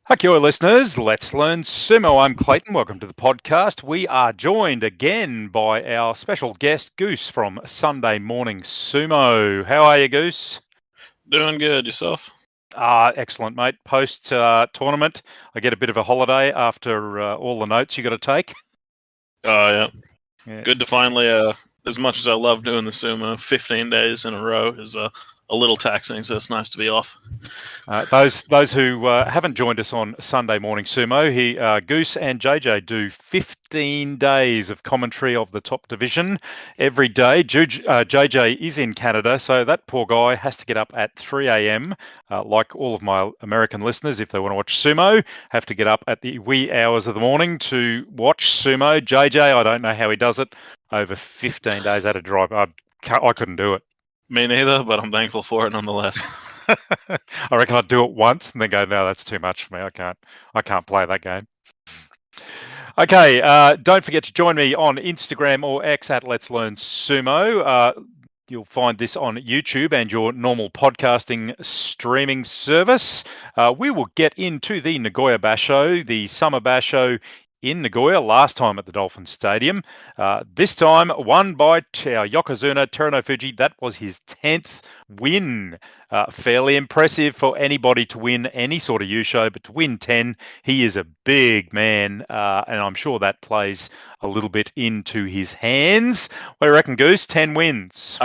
Hi, Kia ora, listeners. Let's learn sumo. I'm Clayton. Welcome to the podcast. We are joined again by our special guest, Goose from Sunday Morning Sumo. How are you, Goose? Doing good. Yourself? Excellent, mate. Post tournament, I get a bit of a holiday after all the notes you got to take. Oh, yeah. Yeah. Good to finally, as much as I love doing the sumo, 15 days in a row is a little taxing, so it's nice to be off. Those who haven't joined us on Sunday Morning Sumo, Goose and JJ do 15 days of commentary of the top division every day. JJ is in Canada, so that poor guy has to get up at 3 a.m. Like all of my American listeners, if they want to watch sumo, have to get up at the wee hours of the morning to watch sumo. JJ, I don't know how he does it over 15 days at a drive. I couldn't do it. Me neither, but I'm thankful for it nonetheless. I reckon I'd do it once and then go, no, that's too much for me. I can't play that game. Okay, don't forget to join me on Instagram or X at Let's Learn Sumo. You'll find this on YouTube and your normal podcasting streaming service. We will get into the Nagoya Basho, the summer Basho in Nagoya, last time at the Dolphin Stadium. This time won by Yokozuna Terunofuji. That was his 10th win. Fairly impressive for anybody to win any sort of U-show, but to win 10, he is a big man, and I'm sure that plays a little bit into his hands. What do you reckon, Goose? 10 wins.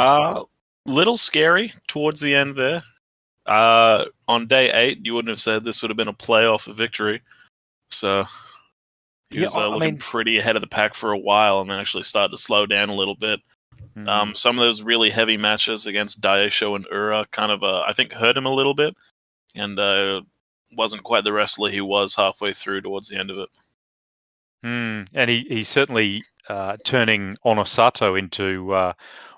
Little scary towards the end there. On day 8, you wouldn't have said this would have been a playoff victory. So he was looking pretty ahead of the pack for a while, and then actually started to slow down a little bit. Some of those really heavy matches against Daisho and Ura kind of, I think, hurt him a little bit, and wasn't quite the wrestler he was halfway through towards the end of it. And he's certainly turning Onosato into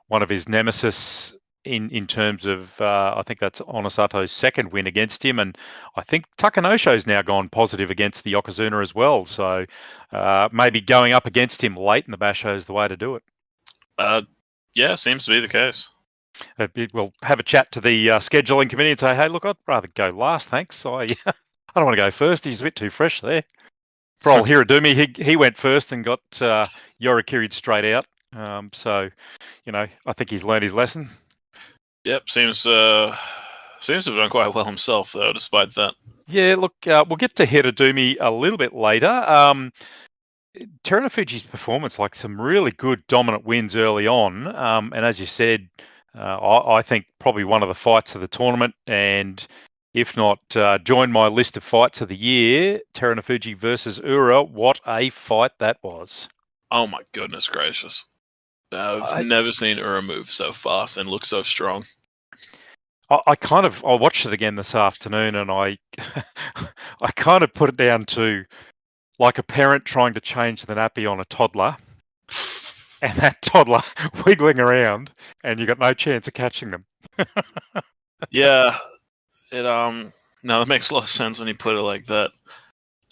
one of his nemesis in terms of, I think that's Onosato's second win against him. And I think Takanosho's now gone positive against the Yokozuna as well. So maybe going up against him late in the Basho is the way to do it. Yeah, seems to be the case. We'll have a chat to the scheduling committee and say, hey, look, I'd rather go last, thanks. I don't want to go first. He's a bit too fresh there. For old Hiradumi, he went first and got Yorikiri'd straight out. So, I think he's learned his lesson. Yep, seems to have done quite well himself, though, despite that. Yeah, look, we'll get to Hiradumi a little bit later. Terunofuji's performance, like some really good dominant wins early on. And as you said, I think probably one of the fights of the tournament, and if not, join my list of fights of the year, Terunofuji versus Ura. What a fight that was. Oh my goodness gracious. I've never seen Ura move so fast and look so strong. I watched it again this afternoon, and I kind of put it down to like a parent trying to change the nappy on a toddler, and that toddler wiggling around, and you got no chance of catching them. Yeah, no, it makes a lot of sense when you put it like that.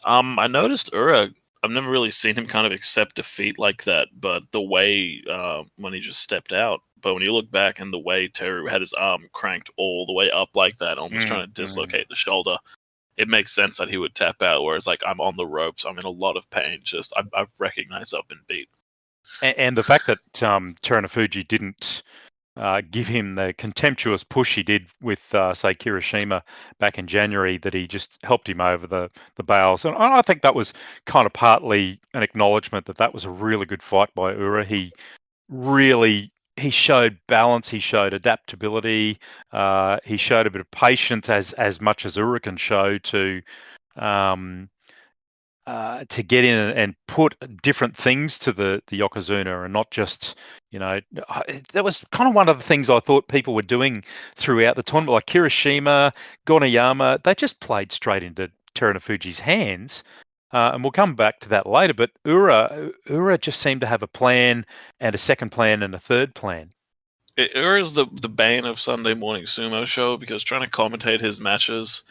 I noticed Ura, I've never really seen him kind of accept defeat like that, but the way when he just stepped out, but when you look back and the way Teru had his arm cranked all the way up like that, almost trying to dislocate the shoulder, it makes sense that he would tap out, whereas like I'm on the ropes, I'm in a lot of pain, just I've recognized I've been beat. And the fact that Terunofuji didn't give him the contemptuous push he did with, say, Kirishima back in January, that he just helped him over the bales. And I think that was kind of partly an acknowledgement that was a really good fight by Ura. He showed balance, he showed adaptability, he showed a bit of patience as much as Ura can show to get in and put different things to the Yokozuna, and not just, that was kind of one of the things I thought people were doing throughout the tournament, like Kirishima, Gonayama, they just played straight into Terunofuji's hands. And we'll come back to that later, but Ura just seemed to have a plan and a second plan and a third plan. Ura's the bane of Sunday Morning Sumo show, because trying to commentate his matches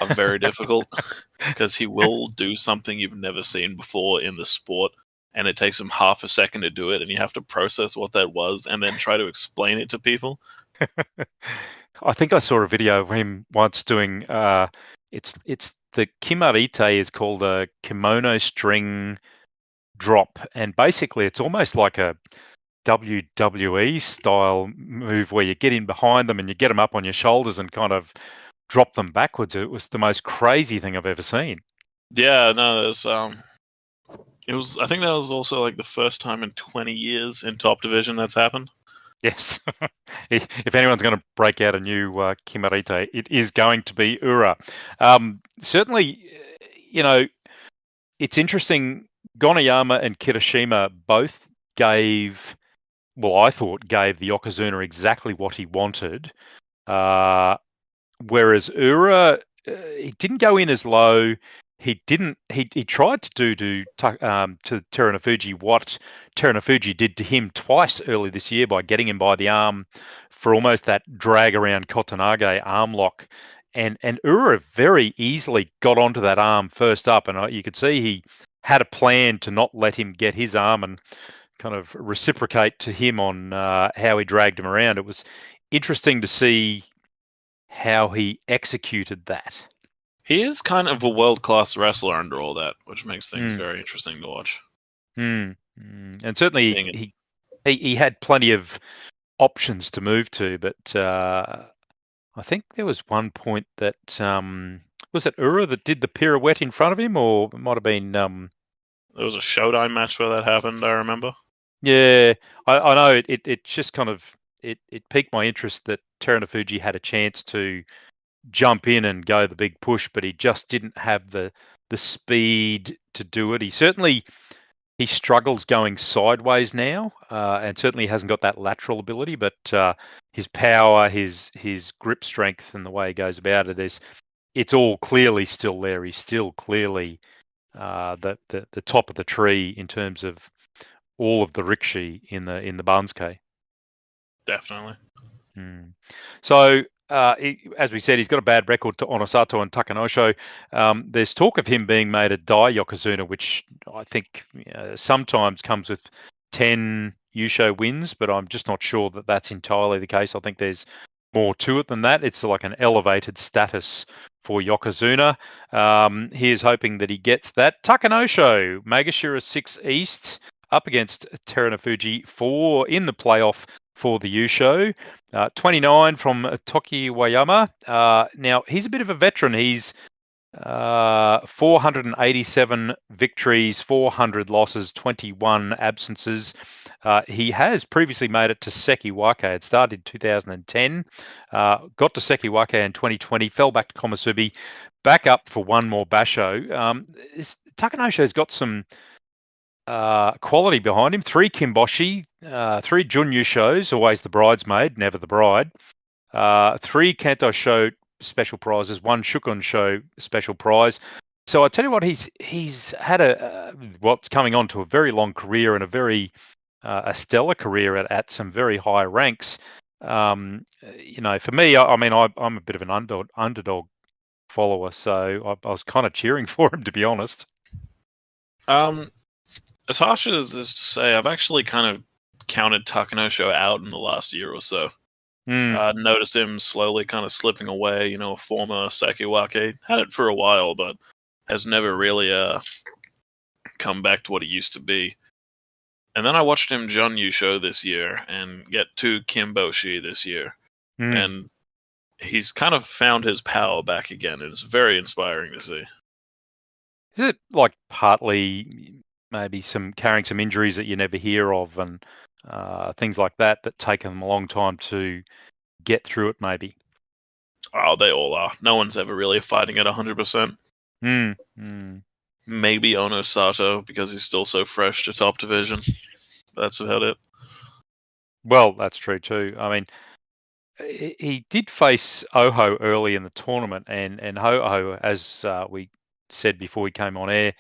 are very difficult, because he will do something you've never seen before in the sport, and it takes him half a second to do it, and you have to process what that was and then try to explain it to people. I think I saw a video of him once doing it's the kimarite is called a kimono string drop, and basically it's almost like a WWE style move where you get in behind them and you get them up on your shoulders and kind of drop them backwards. It was the most crazy thing I've ever seen. Yeah, no, it was. I think that was also like the first time in 20 years in top division that's happened. Yes. If anyone's going to break out a new kimarite, it is going to be Ura. Certainly, it's interesting. Gonayama and Kirishima both gave, well, I thought gave the Yokozuna exactly what he wanted. Uh, Whereas Ura, he didn't go in as low. He didn't. He tried to do to Terunofuji what Terunofuji did to him twice early this year by getting him by the arm for almost that drag around Kotanage arm lock, and Ura very easily got onto that arm first up, and you could see he had a plan to not let him get his arm and kind of reciprocate to him on how he dragged him around. It was interesting to see how he executed that. He is kind of a world class wrestler under all that, which makes things Mm, very interesting to watch. And certainly Being he had plenty of options to move to, but I think there was one point that was it Ura that did the pirouette in front of him, or it might have been there was a Showdown match where that happened. I remember. yeah. I know it just kind of it piqued my interest that Terunofuji had a chance to jump in and go the big push, but he just didn't have the speed to do it. He struggles going sideways now, and certainly hasn't got that lateral ability. But his power, his grip strength, and the way he goes about it it's all clearly still there. He's still clearly the top of the tree in terms of all of the rikishi in the Bansuke. Definitely. Mm. So, as we said, he's got a bad record to Onosato and Takanosho. There's talk of him being made a Dai Yokozuna, which I think sometimes comes with 10 Yusho wins, but I'm just not sure that that's entirely the case. I think there's more to it than that. It's like an elevated status for Yokozuna. He is hoping that he gets that. Takanosho, Magashira 6 East, up against Terunofuji 4 in the playoff for the Yusho. 29 from Tokiwayama. Now, he's a bit of a veteran. He's 487 victories, 400 losses, 21 absences. He has previously made it to Sekiwake. It started in 2010, got to Sekiwake in 2020, fell back to Komusubi, back up for one more Basho. Takanosho's got some quality behind him. 3 Kimboshi, 3 Junyu shows, always the bridesmaid, never the bride. 3 Kanto show special prizes, 1 Shukun show special prize. So I tell you what, he's had what's coming on to a very long career and a stellar career at some very high ranks. For me, I mean, I'm a bit of an underdog follower, so I was kind of cheering for him, to be honest. As harsh as this to say, I've actually kind of counted Takanosho out in the last year or so. Mm, Noticed him slowly kind of slipping away. A former Sekiwake had it for a while, but has never really come back to what he used to be. And then I watched him Junyu show this year and get 2 Kimboshi this year, mm. and he's kind of found his power back again. It's very inspiring to see. Is it like partly maybe some carrying some injuries that you never hear of and things like that take them a long time to get through it? Maybe. Oh, they all are. No one's ever really fighting at 100%. Mm, mm. Maybe Ono Sato because he's still so fresh to top division. That's about it. Well, that's true too. I mean, he did face Oho early in the tournament, and Oho, as we said before he came on air,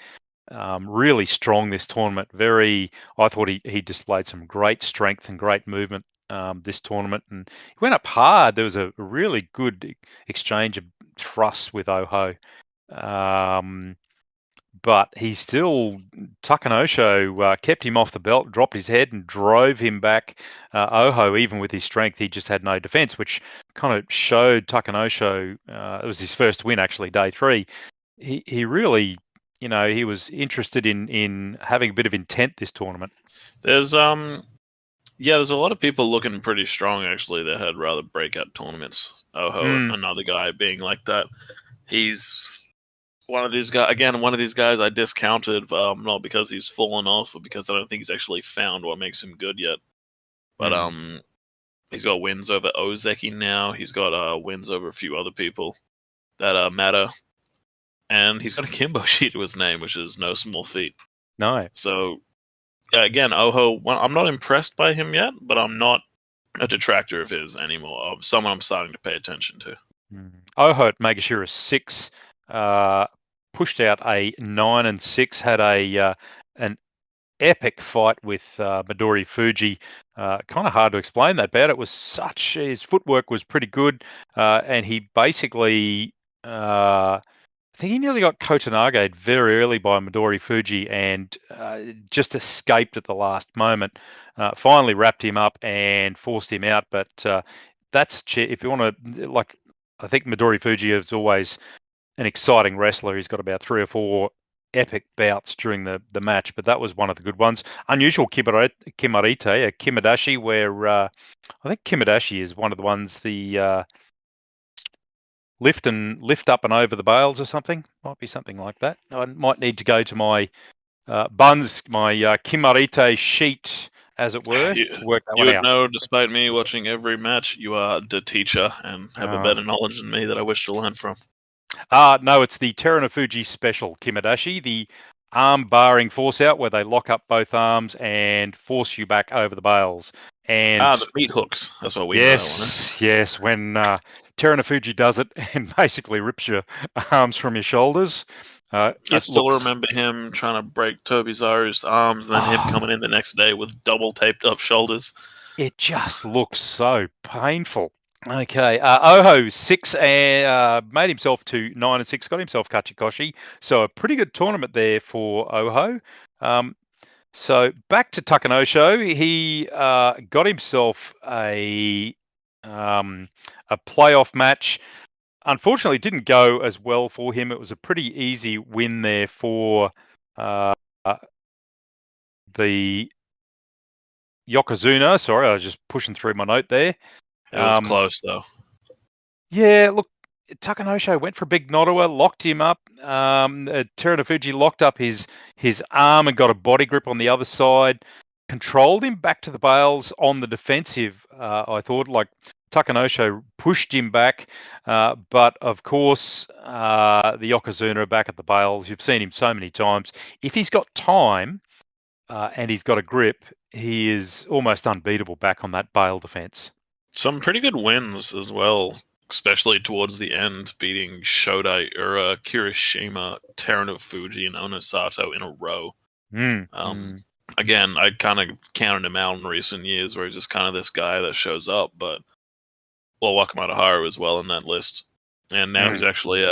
really strong this tournament. I thought he displayed some great strength and great movement this tournament, and he went up hard. There was a really good exchange of thrusts with Oho, but he still Takanosho kept him off the belt, dropped his head, and drove him back. Oho, even with his strength, he just had no defense, which kind of showed Takanosho. It was his first win actually, day 3. he really, he was interested in having a bit of intent this tournament. There's there's a lot of people looking pretty strong actually that had rather breakout tournaments. Oho, Mm, another guy being like that. He's one of these guys again. One of these guys I discounted, not because he's fallen off, but because I don't think he's actually found what makes him good yet. But mm. he's got wins over Ozeki now. He's got wins over a few other people that matter, and he's got a Kimboshi to his name, which is no small feat. No. So again, Oho, I'm not impressed by him yet, but I'm not a detractor of his anymore. Someone I'm starting to pay attention to. Oho at Magashira 6 pushed out a 9-6, had an epic fight with Midori Fuji. Kind of hard to explain that bout. It was his footwork was pretty good, and he basically, I think he nearly got Kotanage very early by Midori Fuji and just escaped at the last moment. Finally wrapped him up and forced him out. But if you want to, like, I think Midori Fuji is always an exciting wrestler. He's got about 3 or 4 epic bouts during the match, but that was one of the good ones. Unusual Kimarite, a Kimadashi, where I think Kimadashi is one of the ones, the lift up and over the bales or something. Might be something like that. I might need to go to my my Kimarite sheet, as it were, You, to work that you one would out. know, despite me watching every match, you are the teacher and have a Uh, better knowledge than me that I wish to learn from. no, it's the Terunofuji special Kimadashi, the arm barring force out, where they lock up both arms and force you back over the bales. And The meat hooks. That's what we know that one is. yes, when Terunofuji does it and basically rips your arms from your shoulders, I it still looks. remember him trying to break Tobizaru's arms and then him Oh, coming in the next day with double taped up shoulders. it just looks so painful. Okay, Oho 6 and made himself to 9-6, got himself Kachikoshi. So a pretty good tournament there for Oho. So back to Takanosho, he got himself a playoff match. Unfortunately, it didn't go as well for him. It was a pretty easy win there for uh, the Yokozuna. Sorry, I was just pushing through my note there. It was Um, close though. yeah, look, Takanosho went for a big Nodowa, locked him up. Terunofuji locked up his arm and got a body grip on the other side, controlled him back to the bales on the defensive. I thought, like, Takanosho pushed him back, but of course, the Yokozuna are back at the bales. You've seen him so many times. If he's got time and he's got a grip, he is almost unbeatable back on that bale defense. Some pretty good wins as well, especially towards the end, beating Shodai Ura, Kirishima, Terunofuji, and Onosato in a row. Mm, Um, mm, Again, I kind of counted him out in recent years where he's just kind of this guy that shows up, but Wakamoto Haru as well in that list. And now he's mm, actually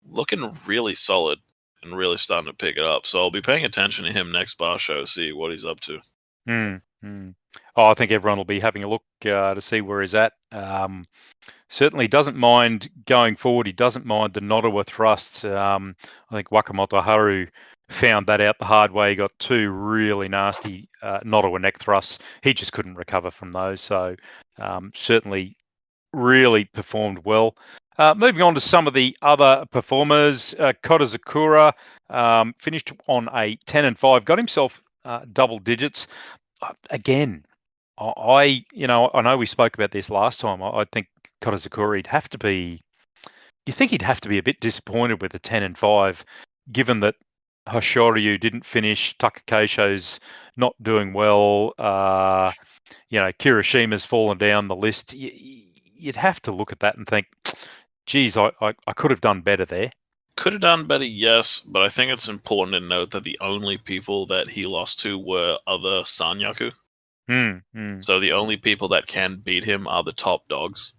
looking really solid and really starting to pick it up. So I'll be paying attention to him next Basho, see what he's up to. mm, mm. Oh, I think everyone will be having a look to see where he's at. Certainly doesn't mind going forward. He doesn't mind the Nodowa thrust. I think Wakamoto Haru found that out the hard way. He got 2 really nasty Nodowa neck thrusts. He just couldn't recover from those. So certainly really performed well. Moving on to some of the other performers, Kota Zakura finished on a 10-5, got himself double digits. Again, I know we spoke about this last time. I think Kotazakura, you think he'd have to be a bit disappointed with a 10-5, given that Hoshoryu didn't finish, Takakeisho's not doing well, Kirishima's fallen down the list. You'd have to look at that and think, geez, I could have done better there. Could have done better, yes, but I think it's important to note that the only people that he lost to were other Sanyaku. Mm, mm, So the only people that can beat him are the top dogs.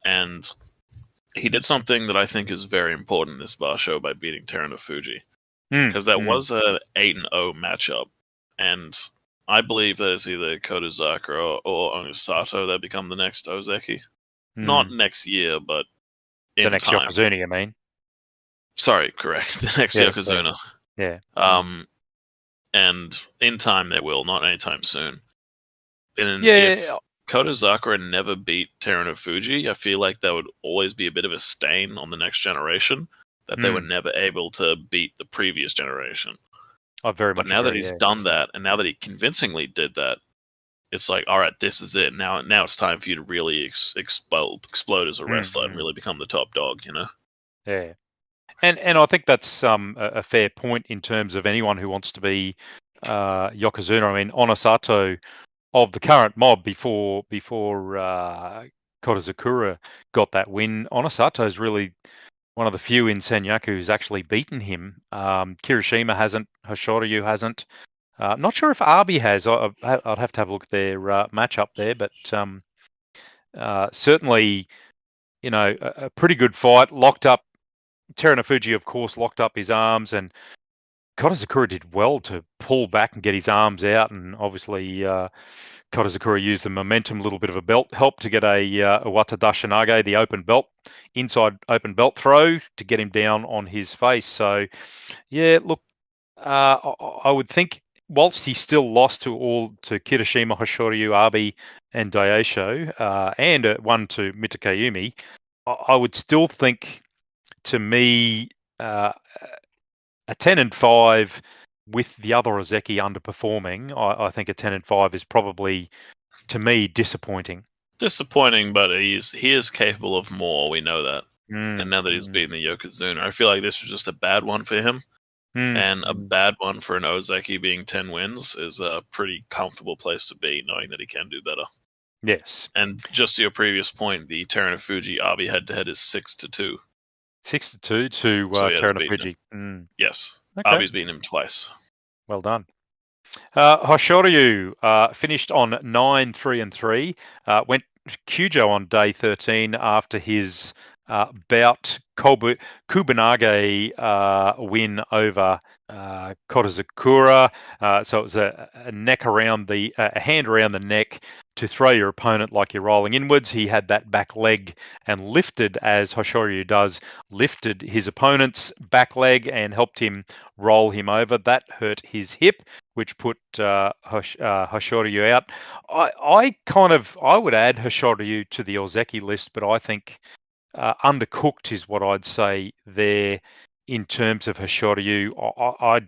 And he did something that I think is very important in this bar show by beating Terunofuji. mm, Because that mm, was an 8-0 matchup. And I believe that it's either Kotozakura or Onosato that become the next Ozeki. Not mm. next year, but The in next time. Yokozuna, I mean. Sorry, correct. The next Yeah, Yokozuna. yeah. And in time they will, not anytime soon. And if Yeah, Kodazakura never beat Terunofuji, I feel like that would always be a bit of a stain on the next generation that they were never able to beat the previous generation. I very But much now that agree. he's Yeah. done that, and now that he convincingly did that, it's like, all right, this is it. Now it's time for you to really explode as a wrestler and Mm. really become the top dog. You know? Yeah. And I think that's a fair point in terms of anyone who wants to be Yokozuna. I mean, Onosato of the current mob before Kodazakura got that win, Onosato is really one of the few in Senyaku who's actually beaten him. Kirishima hasn't, Hoshoryu hasn't. Not sure if Arby has. I'd have to have a look at their matchup there, but certainly, a pretty good fight. Locked up. Terunofuji, of course, locked up his arms, and Kodazakura did well to pull back and get his arms out, and obviously Kodazakura used the momentum, a little bit of a belt help to get a Wata Dashinage, the open belt, inside open belt throw to get him down on his face. So, yeah, look, I would think whilst he still lost to Kirishima, Hoshoryu, Abe, and Daisho, and one to Mitakayumi, I would still think, to me, uh, a 10-5 with the other Ozeki underperforming, I think a 10-5 is probably, to me, disappointing. Disappointing, but he is capable of more. We know that. And Mm, now that he's mm, beaten the Yokozuna, I feel like this was just a bad one for him. mm, And a mm. bad one for an Ozeki being 10 wins is a pretty comfortable place to be, knowing that he can do better. Yes. And just to your previous point, the Terunofuji Abi head-to-head is 6-2. 6-2 to So he has beaten him. Terunofuji. Mm. Yes. Okay, Abi's beaten him twice. well done. Hoshoryu finished on 9-3-3. Went Kyujo on day 13 after his bout Kubanage win over Kodazakura. So it was a neck around a hand around the neck to throw your opponent like you're rolling inwards. He had that back leg and lifted, as Hoshoryu does, lifted his opponent's back leg and helped him roll him over. That hurt his hip, which put Hoshoryu out. I would add Hoshoryu to the Ozeki list, but I think undercooked is what I'd say there in terms of Hoshoryu. I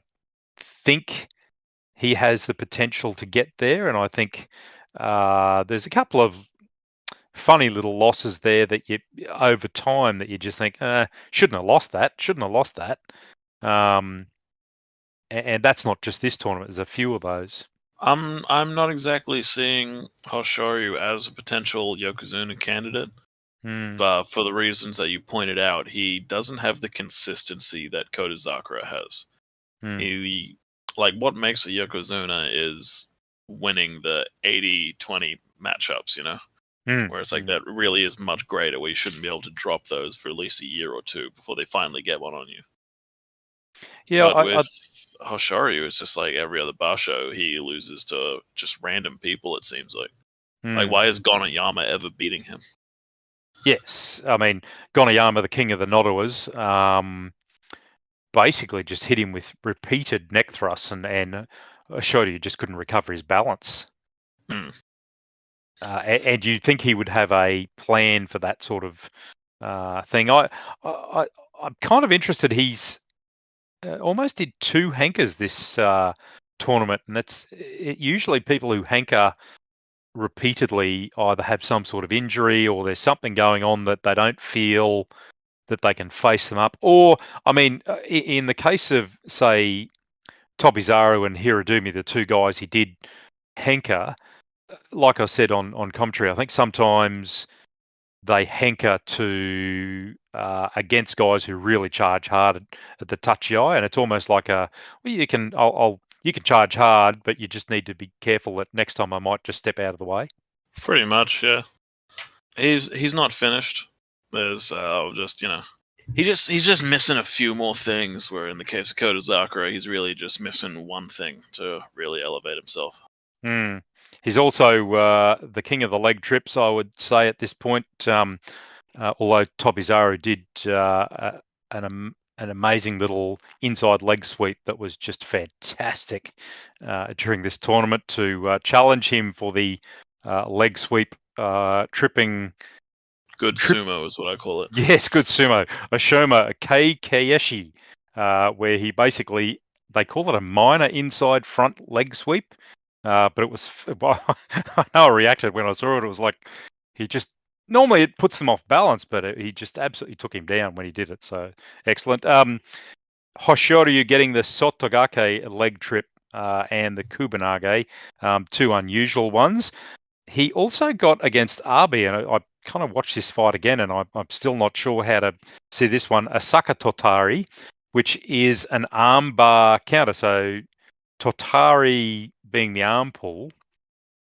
think he has the potential to get there, and I think there's a couple of funny little losses there that you over time that you just think shouldn't have lost that, shouldn't have lost that. And that's not just this tournament. There's a few of those. I'm not exactly seeing Hoshoryu as a potential Yokozuna candidate. Mm, For the reasons that you pointed out, he doesn't have the consistency that Kodazakura has. mm, He like what makes a Yokozuna is winning the 80-20 matchups, mm, where it's like mm. that really is much greater, where you shouldn't be able to drop those for at least a year or two before they finally get one on you. Yeah, But with Hoshoryu, it's just like every other Basho, he loses to just random people, it seems like. Like, mm, why is Gonayama ever beating him? yes. I mean, Gonayama, the king of the Nodowas, basically just hit him with repeated neck thrusts, and Shorty just couldn't recover his balance. Hmm. And you'd think he would have a plan for that sort of thing. I, I'm kind of interested. He's almost did two hankers this tournament, and usually people who hanker repeatedly either have some sort of injury or there's something going on that they don't feel that they can face them up. Or, I mean, in the case of, say, Tobizaru and Hiradumi, the two guys he did hanker, like I said on commentary, I think sometimes they hanker to against guys who really charge hard at the touchy eye, and it's almost like you can charge hard, but you just need to be careful that next time I might just step out of the way. Pretty much, yeah. He's not finished. There's just he's just missing a few more things. Where in the case of Kodazakura, he's really just missing one thing to really elevate himself. Mm. He's also the king of the leg trips, I would say at this point. Although Tobizaru did an amazing little inside leg sweep that was just fantastic during this tournament to challenge him for the leg sweep tripping. Good sumo is what I call it. Yes, good sumo. Ashoma Keikeshi, where he basically, they call it a minor inside front leg sweep, but it was, I know I reacted when I saw it. It was like he just, normally it puts them off balance, but he just absolutely took him down when he did it. So excellent. Hoshoryu getting the Sotogake leg trip and the Kubanage, two unusual ones. He also got against Arby, and I kind of watched this fight again, and I'm still not sure how to see this one. A Saka Totari, which is an arm bar counter. So Totari being the arm pull,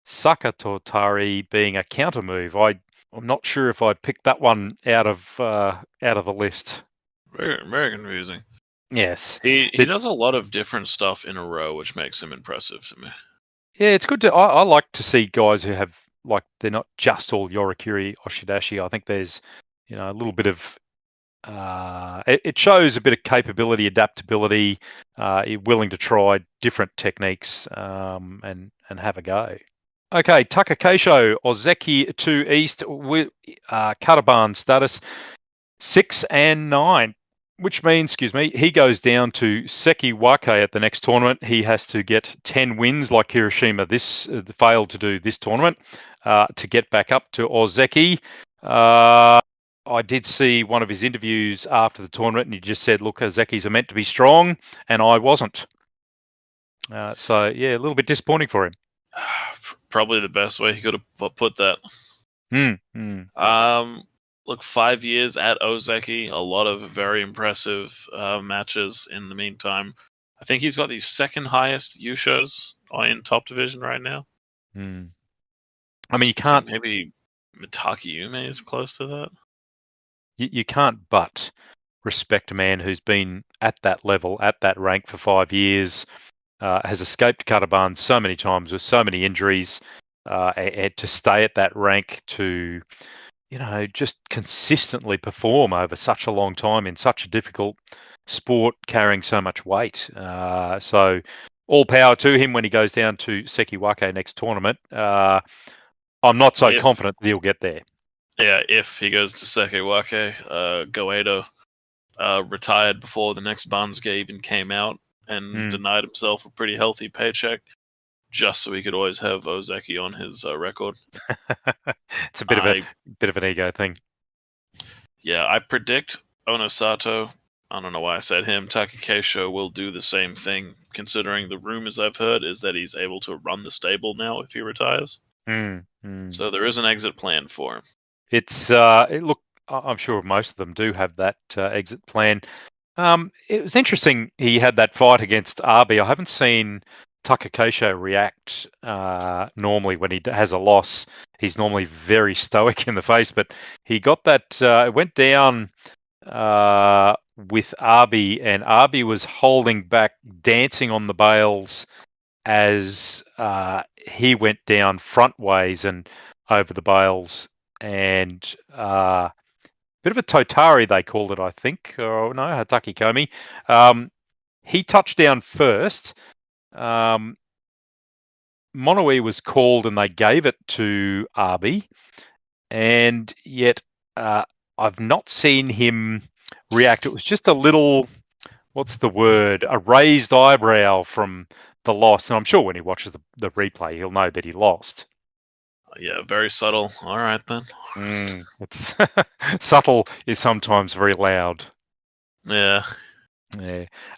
Saka Totari being a counter move. I'm not sure if I picked that one out of the list. Very, very confusing. Yes, He does a lot of different stuff in a row, which makes him impressive to me. yeah, it's good to. I like to see guys who have, like, they're not just all Yorikiri Oshidashi. I think there's, a little bit of. It shows a bit of capability, adaptability, willing to try different techniques and have a go. Okay, Takakeisho Ozeki 2 East with Kataban status 6 and 9, which means, he goes down to Sekiwake at the next tournament. He has to get 10 wins like Hiroshima failed to do this tournament to get back up to Ozeki. I did see one of his interviews after the tournament, and he just said, look, Ozeki's are meant to be strong, and I wasn't. So, yeah, a little bit disappointing for him. Probably the best way he could have put that. Look, 5 years at Ozeki, a lot of very impressive matches in the meantime. I think he's got the second highest Yushos in top division right now. I mean, you can't. Maybe Mitaki Yume is close to that. You can't but respect a man who's been at that level, at that rank for 5 years, has escaped Kataban so many times with so many injuries, and to stay at that rank, to just consistently perform over such a long time in such a difficult sport, carrying so much weight. So all power to him when he goes down to Sekiwake next tournament. I'm not so confident that he'll get there. Yeah, if he goes to Sekiwake, Goedo retired before the next Bansuke even came out and denied himself a pretty healthy paycheck just so he could always have Ozeki on his record. It's a bit of an ego thing. Yeah, I predict Onosato, I don't know why I said him, Takakeisho will do the same thing, considering the rumors I've heard is that he's able to run the stable now if he retires. So there is an exit plan for him. It's look, I'm sure most of them do have that exit plan. It was interesting he had that fight against Arby. I haven't seen Takakeisho react normally when he has a loss. He's normally very stoic in the face, but he got that. It went down with Arby, and Arby was holding back, dancing on the bales as he went down front ways and over the bales, and bit of a Totari, they called it, I think, or no, Hataki Komi. He touched down first. Monoe was called, and they gave it to Arby, and yet I've not seen him react. It was just a little, what's the word, a raised eyebrow from the loss, and I'm sure when he watches the replay, he'll know that he lost. Yeah, very subtle. All right, then. It's subtle is sometimes very loud. Yeah.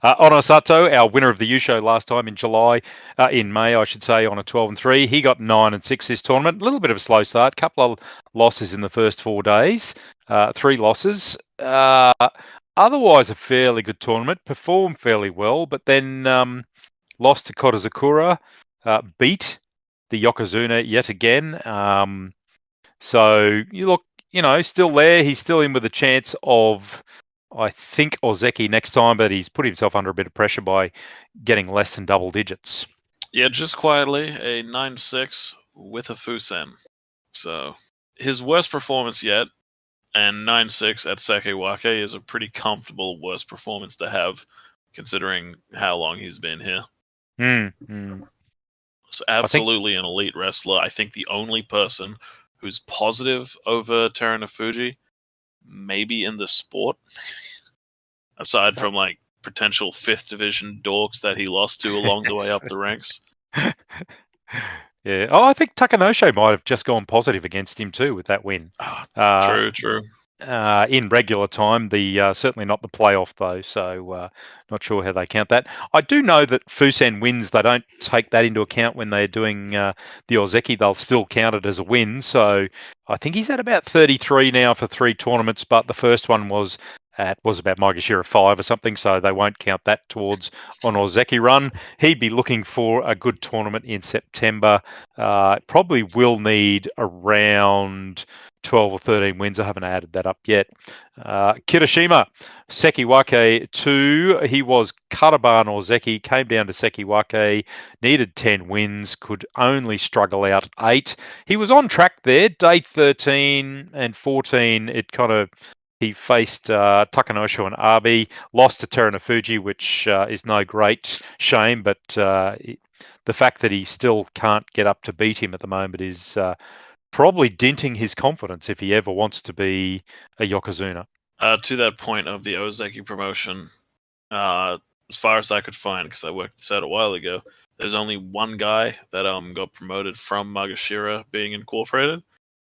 Onosato, our winner of the U-Show last time in May, I should say, on a 12-3. He got 9-6 this tournament. A little bit of a slow start. Couple of losses in the first 4 days. 3 losses. Otherwise, a fairly good tournament. Performed fairly well, but then lost to Kotazakura. Beat the Yokozuna yet again. So you look, still there. He's still in with a chance of, I think, Ozeki next time, but he's put himself under a bit of pressure by getting less than double digits. Yeah, just quietly, a 9-6 with a Fusen. So his worst performance yet, And 9-6 at Sakewake is a pretty comfortable worst performance to have, considering how long he's been here. So I think absolutely an elite wrestler. I think the only person who's positive over Terunofuji, maybe in the sport, aside from like potential 5th division dorks that he lost to along the way up the ranks. Yeah. Oh, I think Takanosho might have just gone positive against him too with that win. Uh, True. in regular time, the certainly not the playoff though, so not sure how they count that. I do know that Fusen wins; they don't take that into account when they're doing the Ozeki. They'll still count it as a win. So I think he's at about 33 now for 3 tournaments, but the first one was about Maegashira 5 or something, so they won't count that towards an Ozeki run. He'd be looking for a good tournament in September. Probably will need around 12 or 13 wins. I haven't added that up yet. Kirishima, Sekiwake 2. He was Karaban or Zeki, came down to Sekiwake, needed 10 wins, could only struggle out 8. He was on track there. Day 13 and 14, he faced Takanosho and Abe, lost to Terunofuji, which is no great shame, but the fact that he still can't get up to beat him at the moment is probably denting his confidence if he ever wants to be a Yokozuna. To that point of the Ozeki promotion, as far as I could find, because I worked this out a while ago, there's only one guy that got promoted from Maegashira being incorporated,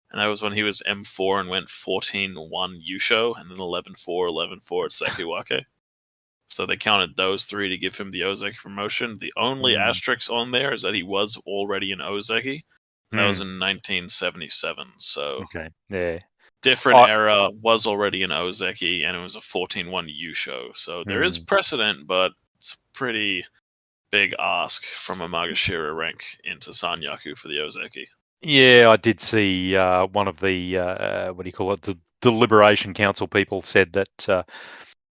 and that was when he was M4 and went 14-1 Yusho, and then 11-4, 11-4 at Sekiwake. So they counted those 3 to give him the Ozeki promotion. The only asterisk on there is that he was already an Ozeki. That was in 1977. So okay, yeah, different era, was already an Ozeki, and it was a 14-1 Yusho. So there is precedent, but it's a pretty big ask from a Maegashira rank into Sanyaku for the Ozeki. Yeah, I did see one of the what do you call it? The Liberation Council people said that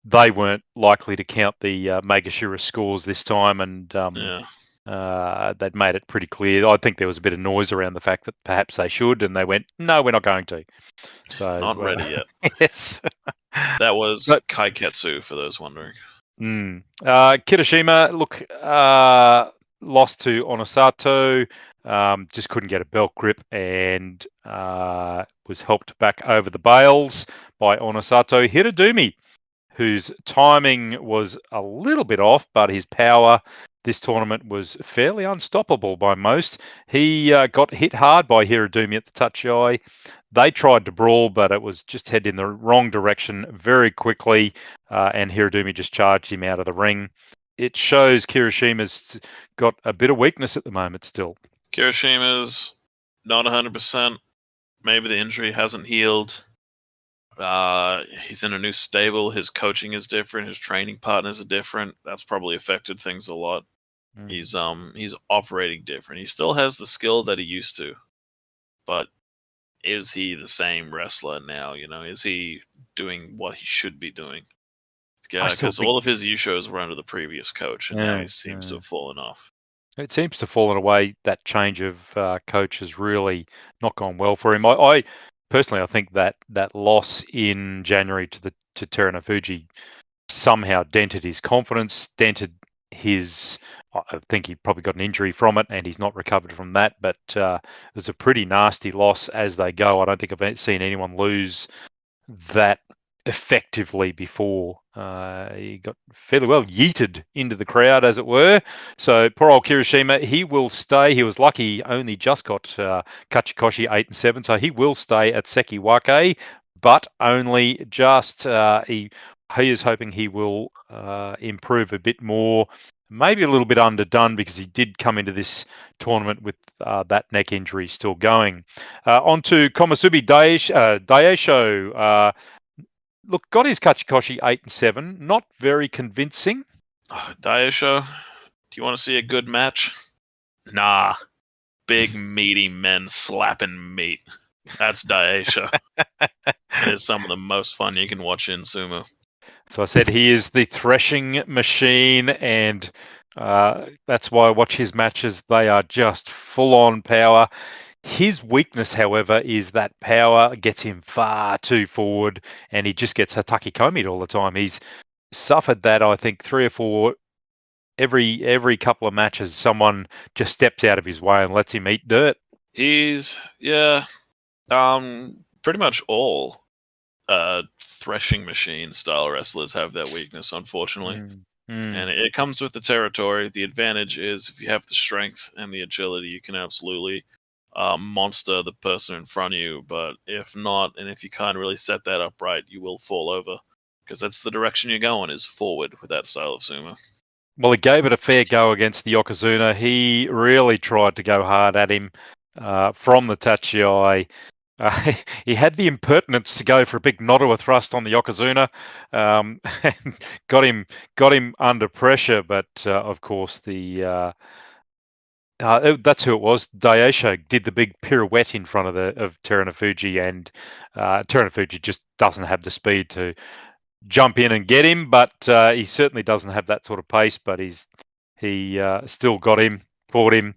they weren't likely to count the Maegashira scores this time, and they'd made it pretty clear. I think there was a bit of noise around the fact that perhaps they should, and they went, "No, we're not going to." So it's not ready yet. yes, that was Kaiketsu for those wondering. Kirishima, look, lost to Onosato. Just couldn't get a belt grip and was helped back over the bales by Onosato. Hirodumi, whose timing was a little bit off, but his power this tournament was fairly unstoppable by most. He got hit hard by Hirodumi at the Tachiai. They tried to brawl, but it was just headed in the wrong direction very quickly, and Hirodumi just charged him out of the ring. It shows Kirishima's got a bit of weakness at the moment still. Kirishima's not 100%. Maybe the injury hasn't healed. He's in a new stable. His coaching is different. His training partners are different. That's probably affected things a lot. He's operating different. He still has the skill that he used to, but is he the same wrestler now? Is he doing what he should be doing? Yeah, because all of his Yushos were under the previous coach, and now he seems to have fallen off. It seems to have fallen away. That change of coach has really not gone well for him. I personally, I think that loss in January to Terunofuji somehow dented his confidence, dented his. I think he probably got an injury from it, and he's not recovered from that. But it was a pretty nasty loss as they go. I don't think I've seen anyone lose that effectively before. He got fairly well yeeted into the crowd, as it were. So poor old Kirishima, he will stay. He was lucky he only just got Kachikoshi 8 and 7, so he will stay at Sekiwake, but only just. He is hoping he will improve a bit more. Maybe a little bit underdone because he did come into this tournament with that neck injury still going. On to Komusubi Daisho. Look, got his Kachikoshi 8 and 7. Not very convincing. Daisho, do you want to see a good match? Nah. Big, meaty men slapping meat. That's Daisho. It is some of the most fun you can watch in sumo. So I said he is the threshing machine, and that's why I watch his matches. They are just full-on power. His weakness, however, is that power gets him far too forward, and he just gets Hataki Komi'd all the time. He's suffered that, I think, 3 or 4 every couple of matches. Someone just steps out of his way and lets him eat dirt. Pretty much all threshing machine style wrestlers have that weakness, unfortunately. And it comes with the territory. The advantage is if you have the strength and the agility, you can absolutely monster the person in front of you. But if not, and if you can't really set that up right, you will fall over. Because that's the direction you're going, is forward with that style of sumo. Well, he gave it a fair go against the Yokozuna. He really tried to go hard at him from the tachiai. He had the impertinence to go for a big Nodowa thrust on the Yokozuna, and got him under pressure. But of course, that's who it was. Daisho did the big pirouette in front of Terunofuji, and Terunofuji just doesn't have the speed to jump in and get him. But he certainly doesn't have that sort of pace. But he still got him, caught him,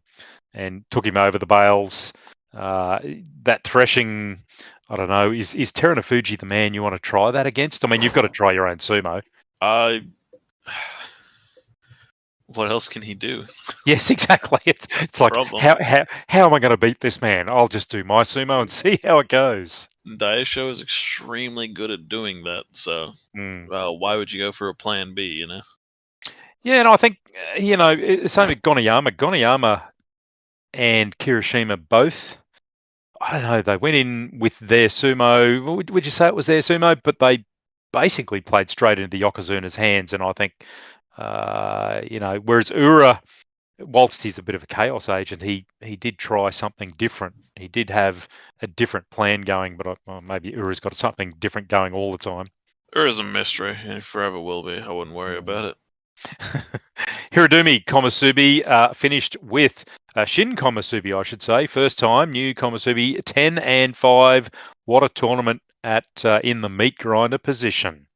and took him over the bales. That threshing, I don't know, is Terunofuji the man you want to try that against? I mean, you've got to try your own sumo. What else can he do? Yes, exactly. It's like, how am I going to beat this man? I'll just do my sumo and see how it goes. Daisho is extremely good at doing that, so why would you go for a plan B, you know? Yeah, and I think, same with Goniyama. Goniyama and Kirishima both, I don't know, they went in with their sumo. Would you say it was their sumo? But they basically played straight into the Yokozuna's hands, and I think, whereas Ura, whilst he's a bit of a chaos agent, he did try something different. He did have a different plan going, but maybe Ura's got something different going all the time. Ura's a mystery, and he forever will be. I wouldn't worry about it. Hirodumi Komusubi finished with Shin Komusubi, I should say. First time, new Komusubi, 10-5. What a tournament at in the meat grinder position.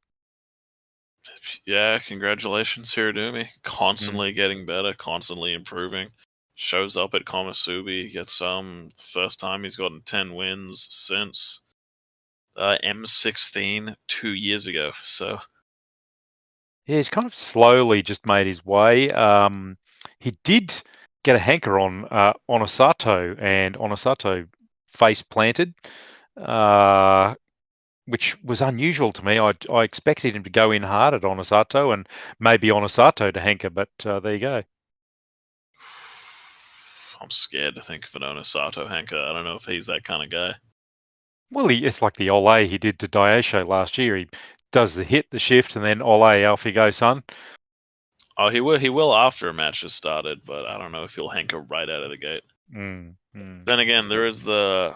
Yeah, congratulations, Hirodumi. Constantly getting better, constantly improving. Shows up at Komusubi, gets first time he's gotten 10 wins since M16 2 years ago. So yeah, he's kind of slowly just made his way. He did get a hanker on Onosato, and Onosato face planted, which was unusual to me. I expected him to go in hard at Onosato and maybe Onosato to hanker, but there you go. I'm scared to think of an Onosato hanker. I don't know if he's that kind of guy. Well, it's like the Ole he did to Daisho last year. He does the hit, the shift, and then Ole, off you go, son. Oh, he will. He will after a match has started, but I don't know if he'll hanker right out of the gate. Then again, there is the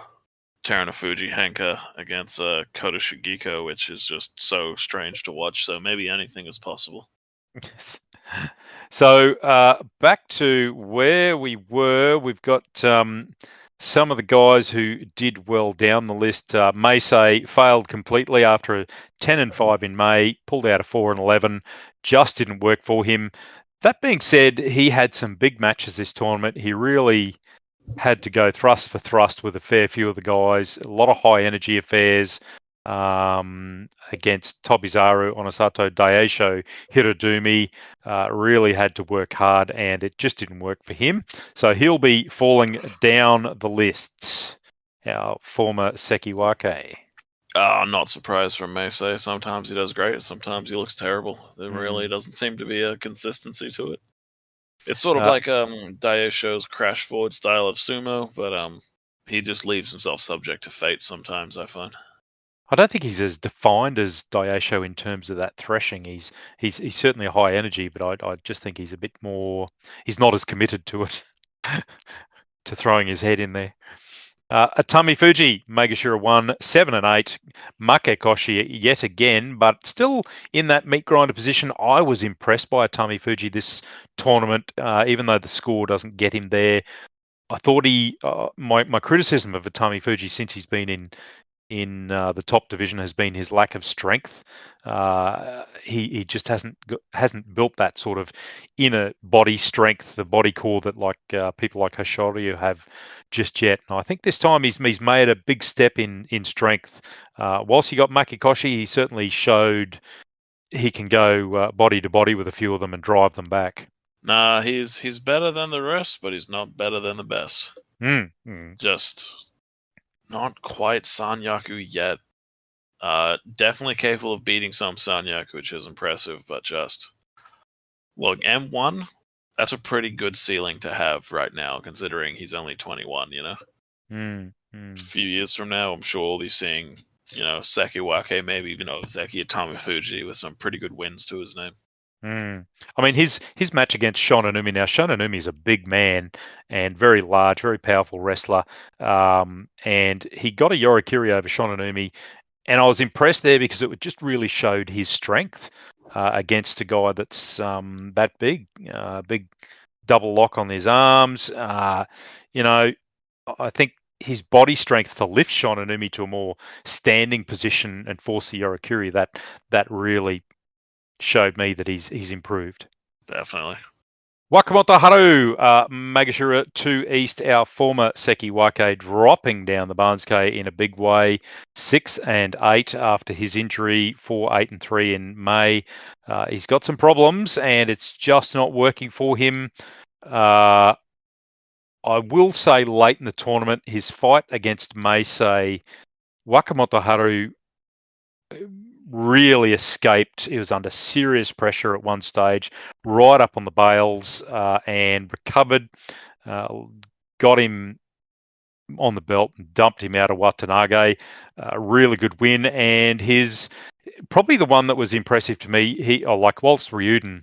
Terunofuji hanker against Kota Shigeko, which is just so strange to watch. So maybe anything is possible. Yes. So back to where we were. We've got some of the guys who did well down the list. Meisei failed completely after a 10-5 in May, pulled out a 4-11, just didn't work for him. That being said, he had some big matches this tournament. He really had to go thrust for thrust with a fair few of the guys. A lot of high energy affairs against Tobizaru, Onosato, Daisho, Hirodumi. Really had to work hard, and it just didn't work for him. So he'll be falling down the lists. Our former Sekiwake. Not surprised from Meisei. Sometimes he does great, sometimes he looks terrible. There really doesn't seem to be a consistency to it. It's sort of like Daisho's crash forward style of sumo, but he just leaves himself subject to fate sometimes, I find. I don't think he's as defined as Daisho in terms of that threshing. He's certainly a high energy, but I just think he's a bit more. He's not as committed to it, to throwing his head in there. Atami Fuji, Megashira 1, 7-8. Makekoshi yet again, but still in that meat grinder position. I was impressed by Atami Fuji this tournament, even though the score doesn't get him there. I thought my criticism of Atami Fuji since he's been in in the top division has been his lack of strength. He just hasn't built that sort of inner body strength, the body core that people like Hoshoryu have just yet. And I think this time he's made a big step in strength. Whilst he got Makikoshi, he certainly showed he can go body to body with a few of them and drive them back. Nah, he's better than the rest, but he's not better than the best. Just not quite Sanyaku yet. Definitely capable of beating some Sanyaku, which is impressive, but just look, M1, that's a pretty good ceiling to have right now, considering he's only 21, you know? A few years from now, I'm sure we'll be seeing, Sekiwake, maybe even Ozeki Atamifuji with some pretty good wins to his name. I mean, his match against Shononumi. Now, Shononumi is a big man and very large, very powerful wrestler. And he got a Yorikiri over Shononumi. And I was impressed there because it just really showed his strength against a guy that's that big, big double lock on his arms. I think his body strength to lift Shononumi to a more standing position and force the Yorikiri, that really showed me that he's improved. Definitely. Wakamoto Haru, Magashira 2 East, our former Seki Wake, dropping down the Barnes-Kei in a big way, 6 and 8 after his injury, 4, 8 and 3 in May. He's got some problems and it's just not working for him. I will say late in the tournament, his fight against Meisei, Wakamoto Haru really escaped. He was under serious pressure at one stage, right up on the bails, and recovered, got him on the belt and dumped him out of Watanabe. Really good win, and his probably the one that was impressive to me. Whilst Ryuden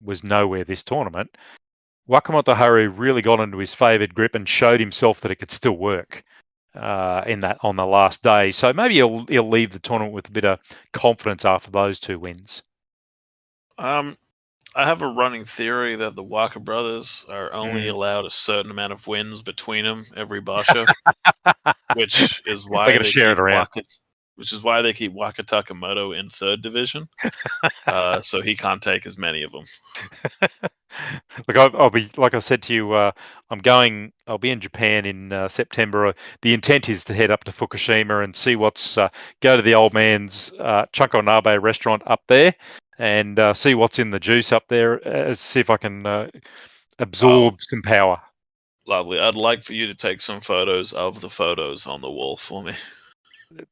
was nowhere this tournament, Wakamoto Haru really got into his favoured grip and showed himself that it could still work. On the last day, so maybe he'll leave the tournament with a bit of confidence after those two wins. I have a running theory that the Waka brothers are only allowed a certain amount of wins between them every Basho, which is why they share keep it around. Waka Takamoto in third division, so he can't take as many of them. Look, I'll be like I said to you. I'll be in Japan in September. The intent is to head up to Fukushima and see go to the old man's Chunko Nabe restaurant up there and see what's in the juice up there. See if I can absorb some power. Lovely. I'd like for you to take some photos of the photos on the wall for me.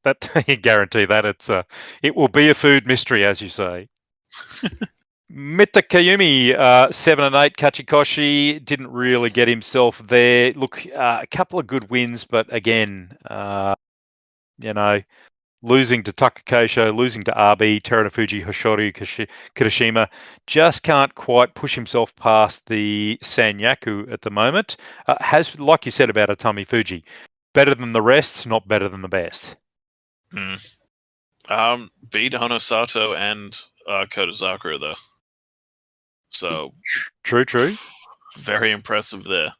That you guarantee that it will be a food mystery, as you say. Mitakayumi, 7 and 8, Kachikoshi didn't really get himself there. Look, a couple of good wins, but again, losing to Takakeisho, losing to RB, Terunofuji, Hoshoryu, Kirishima, just can't quite push himself past the Sanyaku at the moment. Like you said about Atami Fuji, better than the rest, not better than the best. Beat Honosato and Kodazakura, though. So True. Very impressive there.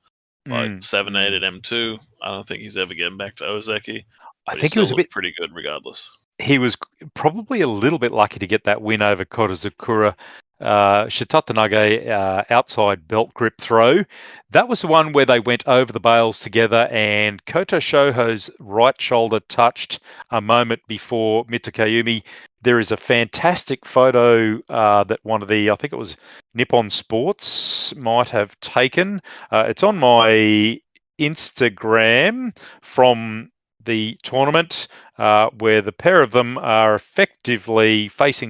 Like 7-8 at M2. I don't think he's ever getting back to Ozeki. I think he was pretty good regardless. He was probably a little bit lucky to get that win over Kodazakura. Shitatanage outside belt grip throw. That was the one where they went over the bails together and Koto Shoho's right shoulder touched a moment before Mitakayumi. There is a fantastic photo that one of I think it was Nippon Sports might have taken. It's on my Instagram from the tournament where the pair of them are effectively face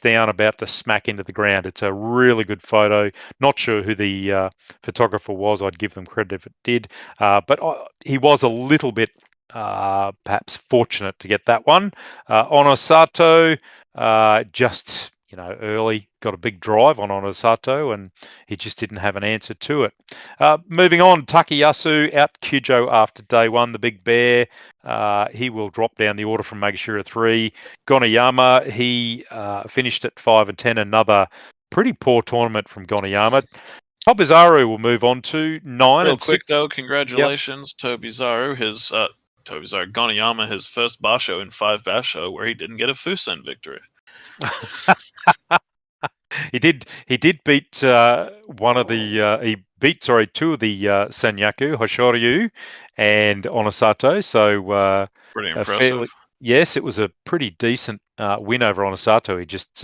down, about to smack into the ground. It's a really good photo. Not sure who the photographer was. I'd give them credit if it did. But he was a little bit perhaps fortunate to get that one. Onosato, just early, got a big drive on Onosato, and he just didn't have an answer to it. Moving on, Takayasu out Kyujo after day one, the big bear. He will drop down the order from Magashira 3. Gonayama, he finished at 5 and 10, another pretty poor tournament from Gonayama. Tobizaru will move on to 9 Real and quick 6. though, congratulations to Tobizaru. His Tobizar Goniyama his first Basho in 5 Basho where he didn't get a Fusen victory. He did beat he beat two of the Sanyaku, Hoshoryu and Onosato. So Pretty a fairly impressive. yes, it was a pretty decent win over Onosato. He just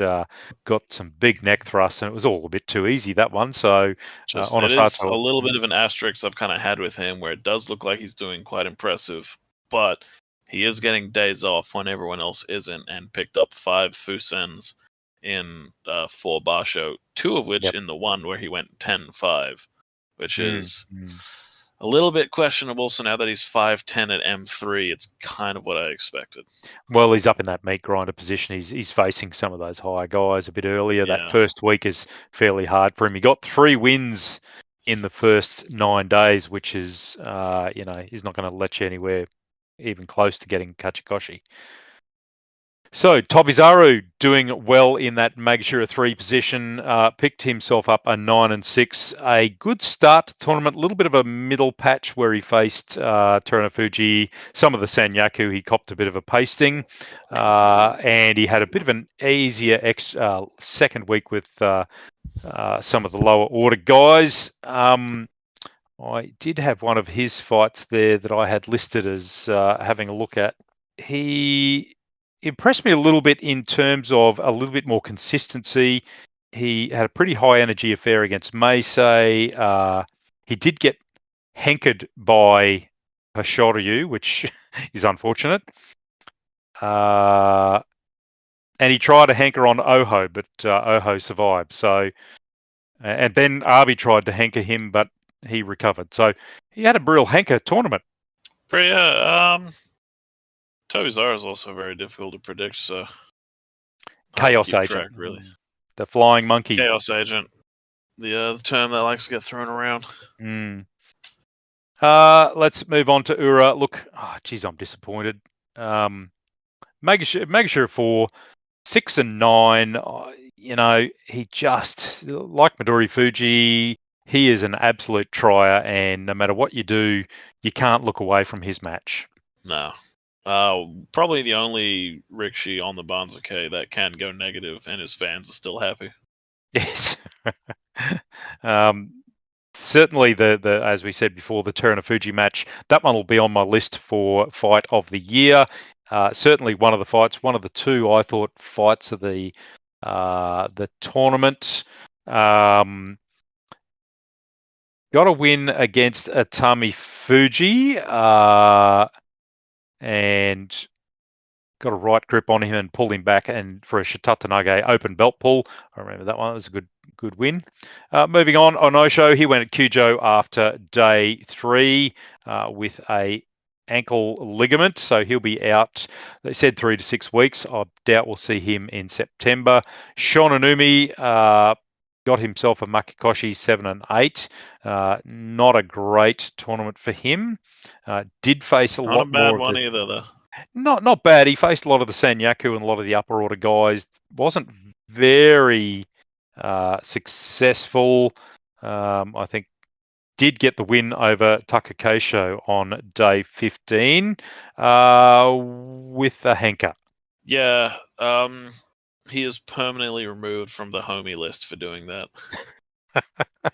got some big neck thrusts, and it was all a bit too easy that one. So Just it is a Onosato, little bit of an asterisk I've kind of had with him, where it does look like he's doing quite impressive, but he is getting days off when everyone else isn't, and picked up 5 Fusens in 4 Basho, 2 of which yep. in the one where he went 10-5, which Mm, is mm. a little bit questionable. So now that he's 5-10 at M3, it's kind of what I expected. Well, he's up in that meat grinder position. He's facing some of those higher guys a bit earlier. That Yeah, first week is fairly hard for him. He got 3 wins in the first 9 days, which is, he's not going to let you anywhere even close to getting Kachikoshi. So Tobizaru doing well in that Magashira 3 position, picked himself up a 9 and 6. A good start to the tournament, a little bit of a middle patch where he faced Terunofuji, some of the Sanyaku, he copped a bit of a pasting, and he had a bit of an easier second week with some of the lower order guys. I did have one of his fights there that I had listed as having a look at. He impressed me a little bit in terms of a little bit more consistency. He had a pretty high energy affair against Meisei. He did get hankered by Hoshoryu, which is unfortunate. And he tried to hanker on Oho, but Oho survived. So, and then Arby tried to hanker him, but he recovered. So he had a real hanker tournament. but yeah, Tobizar is also very difficult to predict, so hard to Chaos keep Agent, track, really. the flying monkey. Chaos Agent, the term that likes to get thrown around. Mm. Let's move on to Ura. Look, geez, I'm disappointed. Megashare 4, 6 and 9. He just, like Midori Fuji, he is an absolute trier, and no matter what you do, you can't look away from his match. No. Probably the only Rikishi on the Banzuke that can go negative and his fans are still happy. Yes. Certainly, the as we said before, the Terunofuji match, that one will be on my list for fight of the year. Certainly one of the fights, one of the 2 I thought fights of the tournament. Got a win against Atami Fuji, and got a right grip on him and pulled him back, and for a Shitatanage open belt pull. I remember that one. It was a good win. Moving on, Onosho, he went at Kyujo after day 3 with a ankle ligament, so he'll be out. They said 3 to 6 weeks. I doubt we'll see him in September. Shononumi got himself a Makikoshi 7 and 8. Not a great tournament for him. Did face a Not a lot bad more of one the either, though. not bad. He faced a lot of the Sanyaku and a lot of the upper order guys. Wasn't very successful. I think did get the win over Takakeisho on day 15 with a hanker. Yeah, he is permanently removed from the homie list for doing that.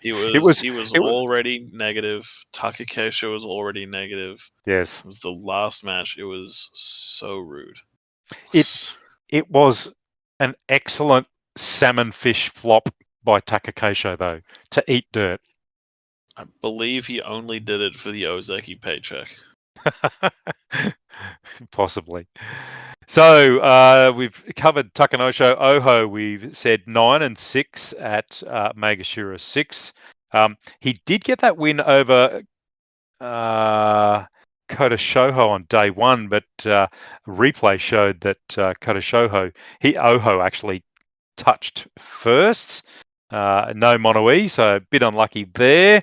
He It was was he was it was already negative. Takakesha was already negative. yes. It was the last match. It was so rude. It it was an excellent salmon fish flop by Takakeisho though to eat dirt. I believe he only did it for the Ozeki paycheck. Possibly. So we've covered Takanosho Oho. We've said 9 and 6 at Magashira 6. He did get that win over Kota Shoho on day 1, but replay showed that Kota Shoho, Oho actually touched first. No Mono-E, so a bit unlucky there.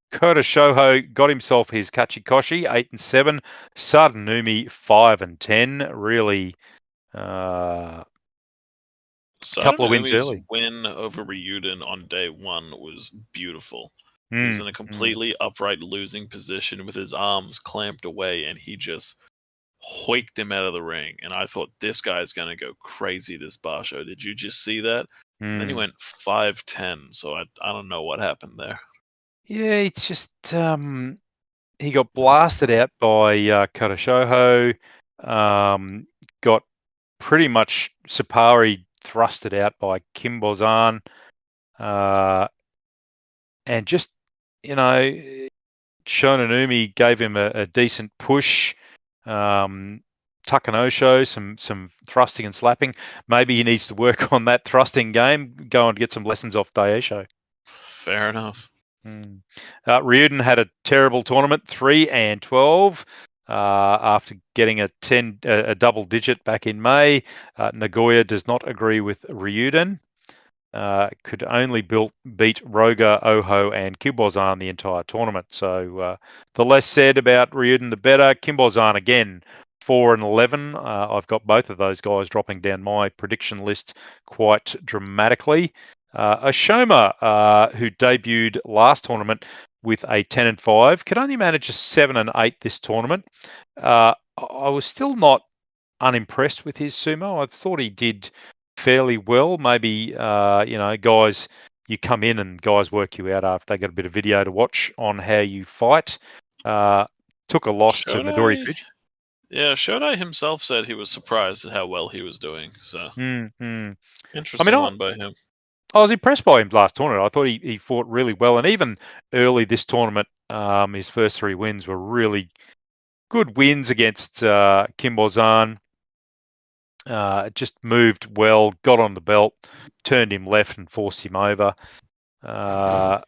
Kota Shoho got himself his Kachikoshi 8 and 7. Sadanumi 5 and 10. Really, a couple of wins Sadanumi's early. win over Ryuden on day 1 was beautiful. He was Mm, in a mm. completely upright losing position with his arms clamped away, and he just hoiked him out of the ring. And I thought, this guy's going to go crazy, this Basho. Did you just see that? And then he Mm. went 5-10, so I don't know what happened there. Yeah, it's just he got blasted out by Karashoho, got pretty much Sapari thrusted out by Kim Bozan, and just, you know, Shonanumi gave him a decent push. Um, Takanosho, some thrusting and slapping. Maybe he needs to work on that thrusting game. Go and get some lessons off Daisho. Fair enough. Mm. Ryuden had a terrible tournament, 3-12. After getting a double digit back in May, Nagoya does not agree with Ryuden. Could only beat Roga, Oho, and Kimbozan the entire tournament. So the less said about Ryuden, the better. Kimbozan again, 4-11. I've got both of those guys dropping down my prediction list quite dramatically. Ashoma, who debuted last tournament with a 10-5, could only manage a 7-8 this tournament. I was still not unimpressed with his sumo. I thought he did fairly well. Maybe guys, you come in and guys work you out after they got a bit of video to watch on how you fight. Took a loss to Midori Shodai, Fuji. yeah, Shodai himself said he was surprised at how well he was doing. So Mm. I mean, interesting I, one by him. I was impressed by him last tournament. I thought he fought really well, and even early this tournament, his first 3 wins were really good wins against Kim Bozan. Just moved well, got on the belt, turned him left and forced him over. Uh,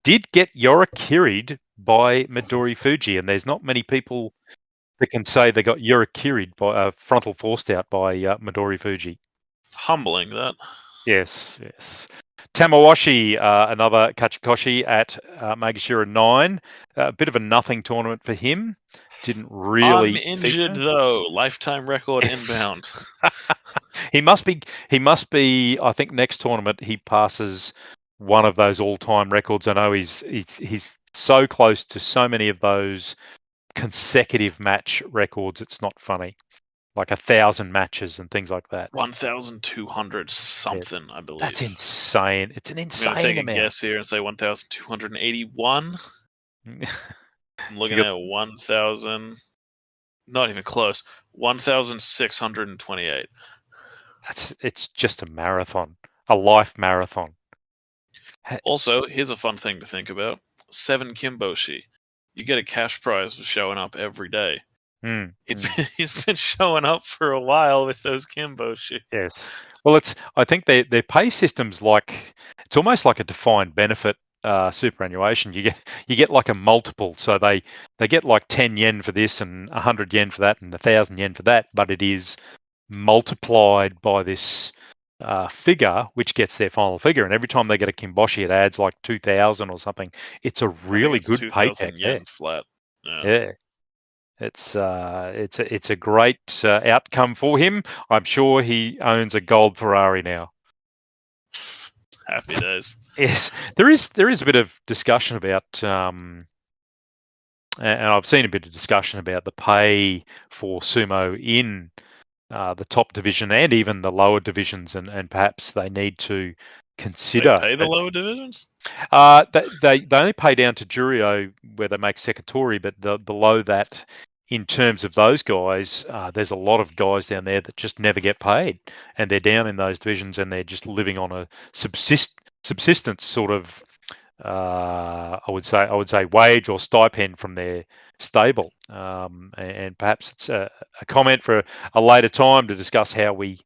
did get Yorakiri'd by Midori Fuji, and there's not many people that can say they got Yorakiri'd by frontal forced out by Midori Fuji. Humbling that. Yes. Tamawashi, another Kachikoshi at Magashira 9. A bit of a nothing tournament for him. Didn't really Uninjured feature. though, lifetime record Yes. inbound. He must be. He must be. I think next tournament he passes one of those all-time records. I know he's so close to so many of those consecutive match records. It's not funny, like 1,000 matches and things like that. 1,200 Yeah, something, I that's believe. insane. It's an I'm going to take insane a amount. guess here and say 1,281. I'm You looking got at 1,000. Not even close. 1,628. it's just a marathon, a life marathon. Also, here's a fun thing to think about: 7 Kimboshi. You get a cash prize for showing up every day. Mm, mm. He's been showing up for a while with those Kimboshi. Yes. Well, I think their pay system's like it's almost like a defined benefit superannuation. You get like a multiple, so they get like 10 yen for this and 100 yen for that and 1,000 yen for that, but it is multiplied by this figure, which gets their final figure. And every time they get a kimboshi, it adds like 2,000 or something. It's a I think really it's good paycheck 2,000 there. yen flat. Yeah. Yeah. It's a great outcome for him. I'm sure he owns a gold Ferrari now. Happy days. Yes, there is a bit of discussion about, and I've seen a bit of discussion about the pay for sumo in the top division and even the lower divisions, and perhaps they need to They consider. pay the lower divisions? They only pay down to Jurio where they make Sekitori, but below that, in terms of those guys, there's a lot of guys down there that just never get paid, and they're down in those divisions and they're just living on a subsistence sort of, I would say wage or stipend from their stable, and perhaps it's a comment for a later time to discuss how they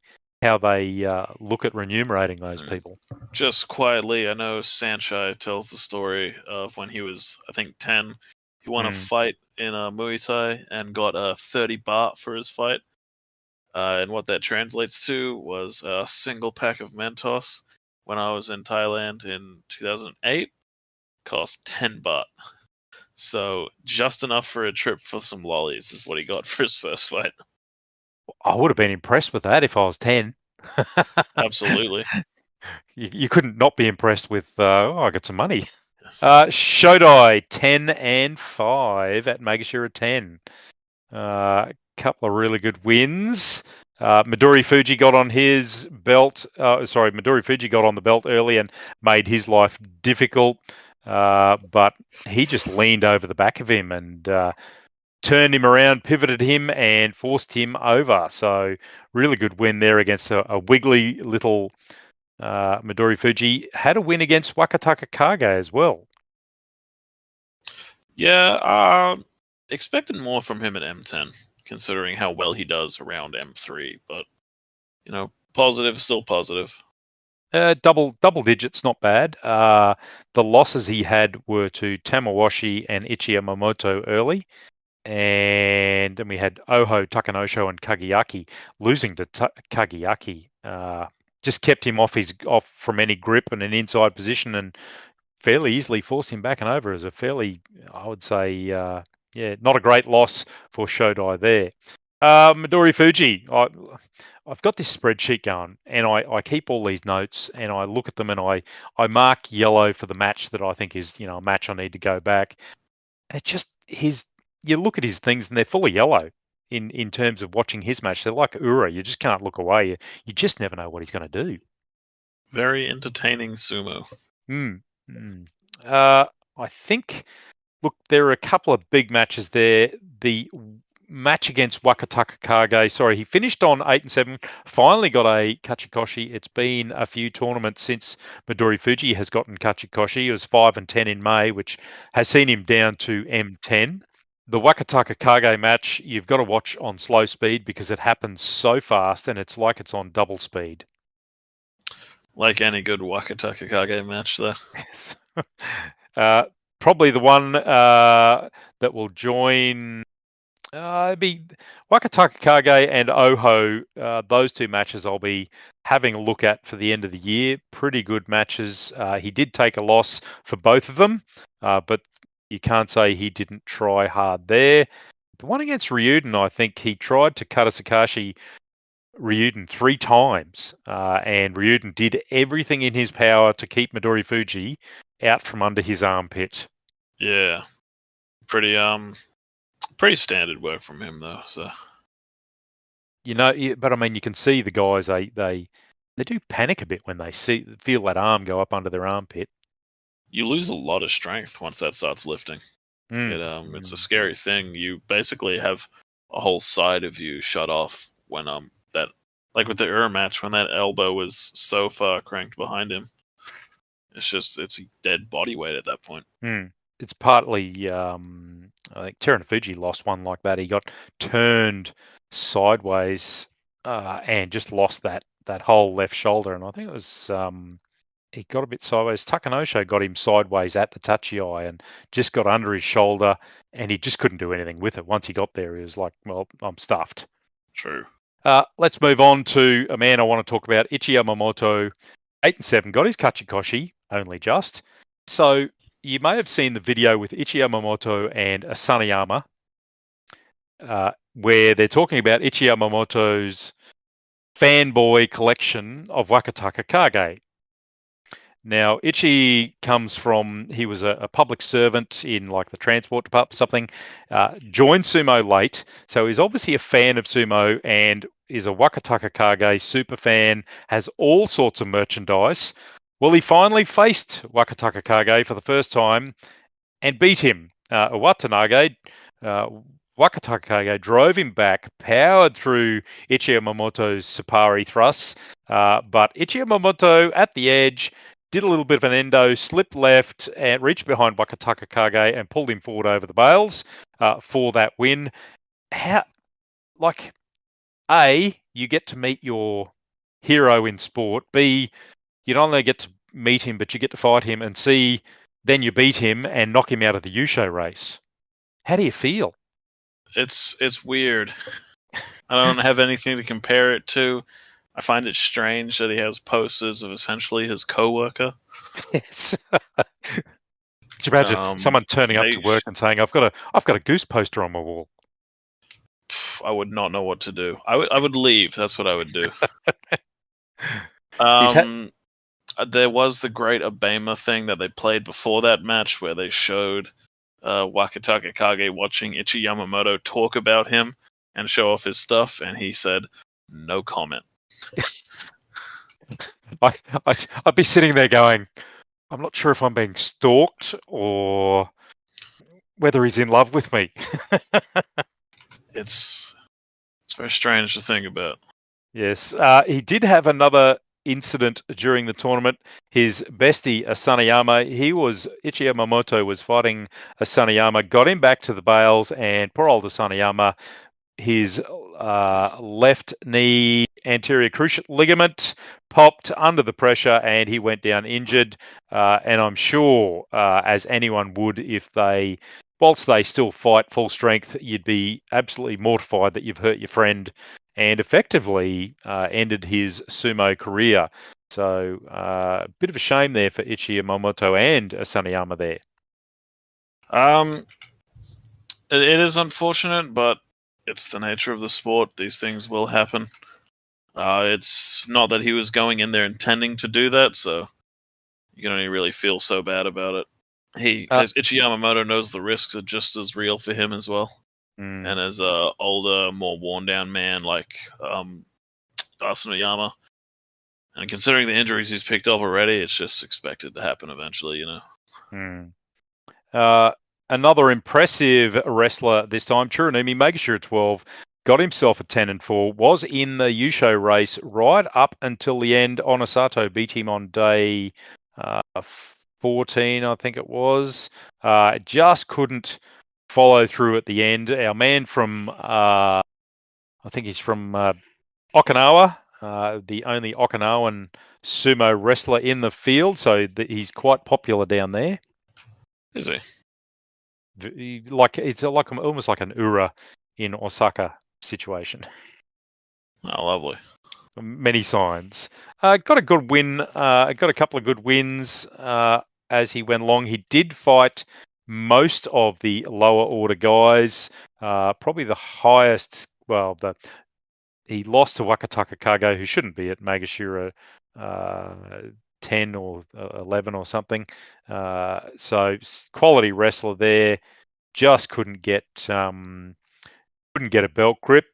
look at remunerating those Mm. people. Just quietly, I know Sanchai tells the story of when he was, I think, 10. He won a Mm. fight in a Muay Thai and got 30 baht for his fight. And what that translates to was a single pack of Mentos when I was in Thailand in 2008 cost 10 baht. So just enough for a trip for some lollies is what he got for his first fight. I would have been impressed with that if I was 10. Absolutely. You couldn't not be impressed with, I got some money. Shodai 10-5 at Magashira 10. Couple of really good wins. Midori Fuji got on his belt. Midori Fuji got on the belt early and made his life difficult. But he just leaned over the back of him and turned him around, pivoted him, and forced him over. So really good win there against a wiggly little Midori Fuji. Had a win against Wakataka Kage as well. Yeah, expected more from him at M10, considering how well he does around M3. But positive, still positive. Double digits, not bad. The losses he had were to Tamawashi and Ichi Yamamoto early, and then we had Oho, Takanosho, and Kageyaki. Losing to Kageyaki just kept him off from any grip and an inside position, and fairly easily forced him back and over as a fairly, I would say, not a great loss for Shodai there. Midori Fuji, I've got this spreadsheet going, and I keep all these notes, and I look at them, and I mark yellow for the match that I think is a match I need to go back. It just you look at his things, and they're full of yellow in terms of watching his match. They're like Ura, you just can't look away. You just never know what he's going to do. Very entertaining sumo. Mm. I think. Look, there are a couple of big matches there. The match against Wakataka Kage, he finished on 8-7, finally got a Kachikoshi. It's been a few tournaments since Midori Fuji has gotten Kachikoshi. It was 5-10 in May, which has seen him down to M10. The Wakataka Kage match, you've got to watch on slow speed because it happens so fast and it's like it's on double speed. Like any good Wakataka Kage match, though. Yes. Probably the one that will join. It'd be Wakataka Kage and Oho. Those two matches I'll be having a look at for the end of the year. Pretty good matches. He did take a loss for both of them, but you can't say he didn't try hard there. The one against Ryuden, I think he tried to Karasakashi Ryuden 3 times, and Ryuden did everything in his power to keep Midori Fuji out from under his armpit. Yeah, pretty standard work from him though. So but I mean, you can see the guys they do panic a bit when they feel that arm go up under their armpit. You lose a lot of strength once that starts lifting. It's a scary thing. You basically have a whole side of you shut off when that, like with the Ur match, when that elbow was so far cranked behind him. It's dead body weight at that point. It's partly I think Terunofuji lost one like that. He got turned sideways and just lost that whole left shoulder, and I think it was he got a bit sideways. Takanosho got him sideways at the Tachi-Eye and just got under his shoulder, and he just couldn't do anything with it. Once he got there, he was like, well, I'm stuffed. True. Let's move on to a man I want to talk about, Ichi Yamamoto. 8-7, got his Kachikoshi, only just. So you may have seen the video with Ichi Yamamoto and Asanayama, where they're talking about Ichi Yamamoto's fanboy collection of Wakataka Kage. Now, Ichi comes from, he was a public servant in like the transport department, something, joined sumo late. So he's obviously a fan of sumo and is a Wakataka Kage super fan, has all sorts of merchandise. Well, he finally faced Wakataka Kage for the first time and beat him. Watanabe, Wakataka Kage drove him back, powered through Ichi Yamamoto's Sapari thrusts, but Ichi Yamamoto at the edge did a little bit of an endo, slipped left, and reached behind Wakataka Kage and pulled him forward over the bales for that win. A, you get to meet your hero in sport. B, you not only get to meet him, but you get to fight him. And C, then you beat him and knock him out of the Yusho race. How do you feel? It's weird. I don't have anything to compare it to. I find it strange that he has posters of essentially his co-worker. Yes. Could you imagine someone turning up to work and saying, "I've got a Goose poster on my wall"? I would not know what to do. I would leave. That's what I would do. there was the great Obama thing that they played before that match where they showed Wakataka Kage watching Ichi Yamamoto talk about him and show off his stuff, and he said, no comment. I'd be sitting there going, I'm not sure if I'm being stalked or whether he's in love with me. It's very strange to think about. Yes, he did have another incident during the tournament. His bestie, Asanayama, Ichi Yamamoto was fighting Asanayama, got him back to the bales, and poor old Asanayama, his left knee anterior cruciate ligament popped under the pressure and he went down injured. And I'm sure, as anyone would, whilst they still fight full strength, you'd be absolutely mortified that you've hurt your friend and effectively ended his sumo career. So a bit of a shame there for Ichi Yamamoto and Asanayama there. It is unfortunate, but it's the nature of the sport. These things will happen. It's not that he was going in there intending to do that, so you can only really feel so bad about it. Ichi Yamamoto knows the risks are just as real for him as well. And as a older, more worn down man like Asanayama, and considering the injuries he's picked up already, it's just expected to happen eventually, Another impressive wrestler this time, Churunumi Megashira 12, got himself a 10-4, was in the Yusho race right up until the end. Onosato beat him on day 14, I think it was. Just couldn't follow through at the end. Our man from, I think he's from Okinawa, the only Okinawan sumo wrestler in the field, so he's quite popular down there. Is he? It's almost like an Ura in Osaka situation. Oh, lovely. Many signs. Got a good win. Got a couple of good wins as he went along. He did fight most of the lower order guys. Probably the highest. Well, he lost to Wakataka Kage, who shouldn't be at Megashira 10 or 11 or something. So quality wrestler there. Just couldn't get a belt grip,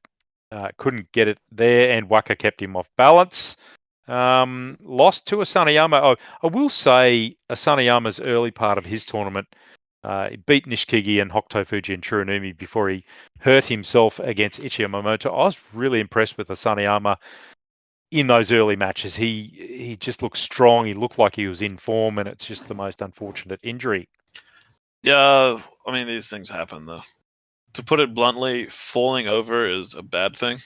couldn't get it there, and Waka kept him off balance. Lost to Asanayama. Oh, I will say Asanayama's early part of his tournament, he beat Nishikigi and Hokutofuji and Churunumi before he hurt himself against Ichi Yamamoto. I was really impressed with Asanayama in those early matches. He just looked strong. He looked like he was in form, and it's just the most unfortunate injury. Yeah, I mean, these things happen, though. To put it bluntly, falling over is a bad thing.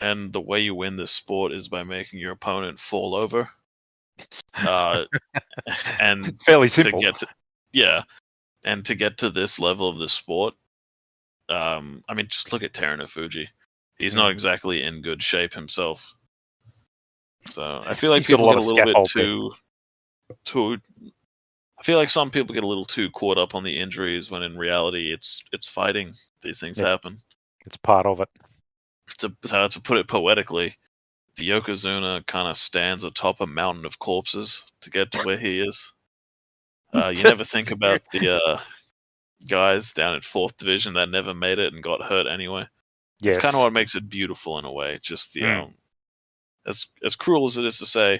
And the way you win this sport is by making your opponent fall over. And fairly simple. And to get to this level of the sport, I mean, just look at Terunofuji. He's not exactly in good shape himself. So I feel like people get a little bit too. I feel like some people get a little too caught up on the injuries when in reality it's fighting. These things happen. It's part of it. To put it poetically, the Yokozuna kind of stands atop a mountain of corpses to get to where he is. You never think about the guys down in 4th Division that never made it and got hurt anyway. Yes. It's kind of what makes it beautiful in a way. Just the as cruel as it is to say,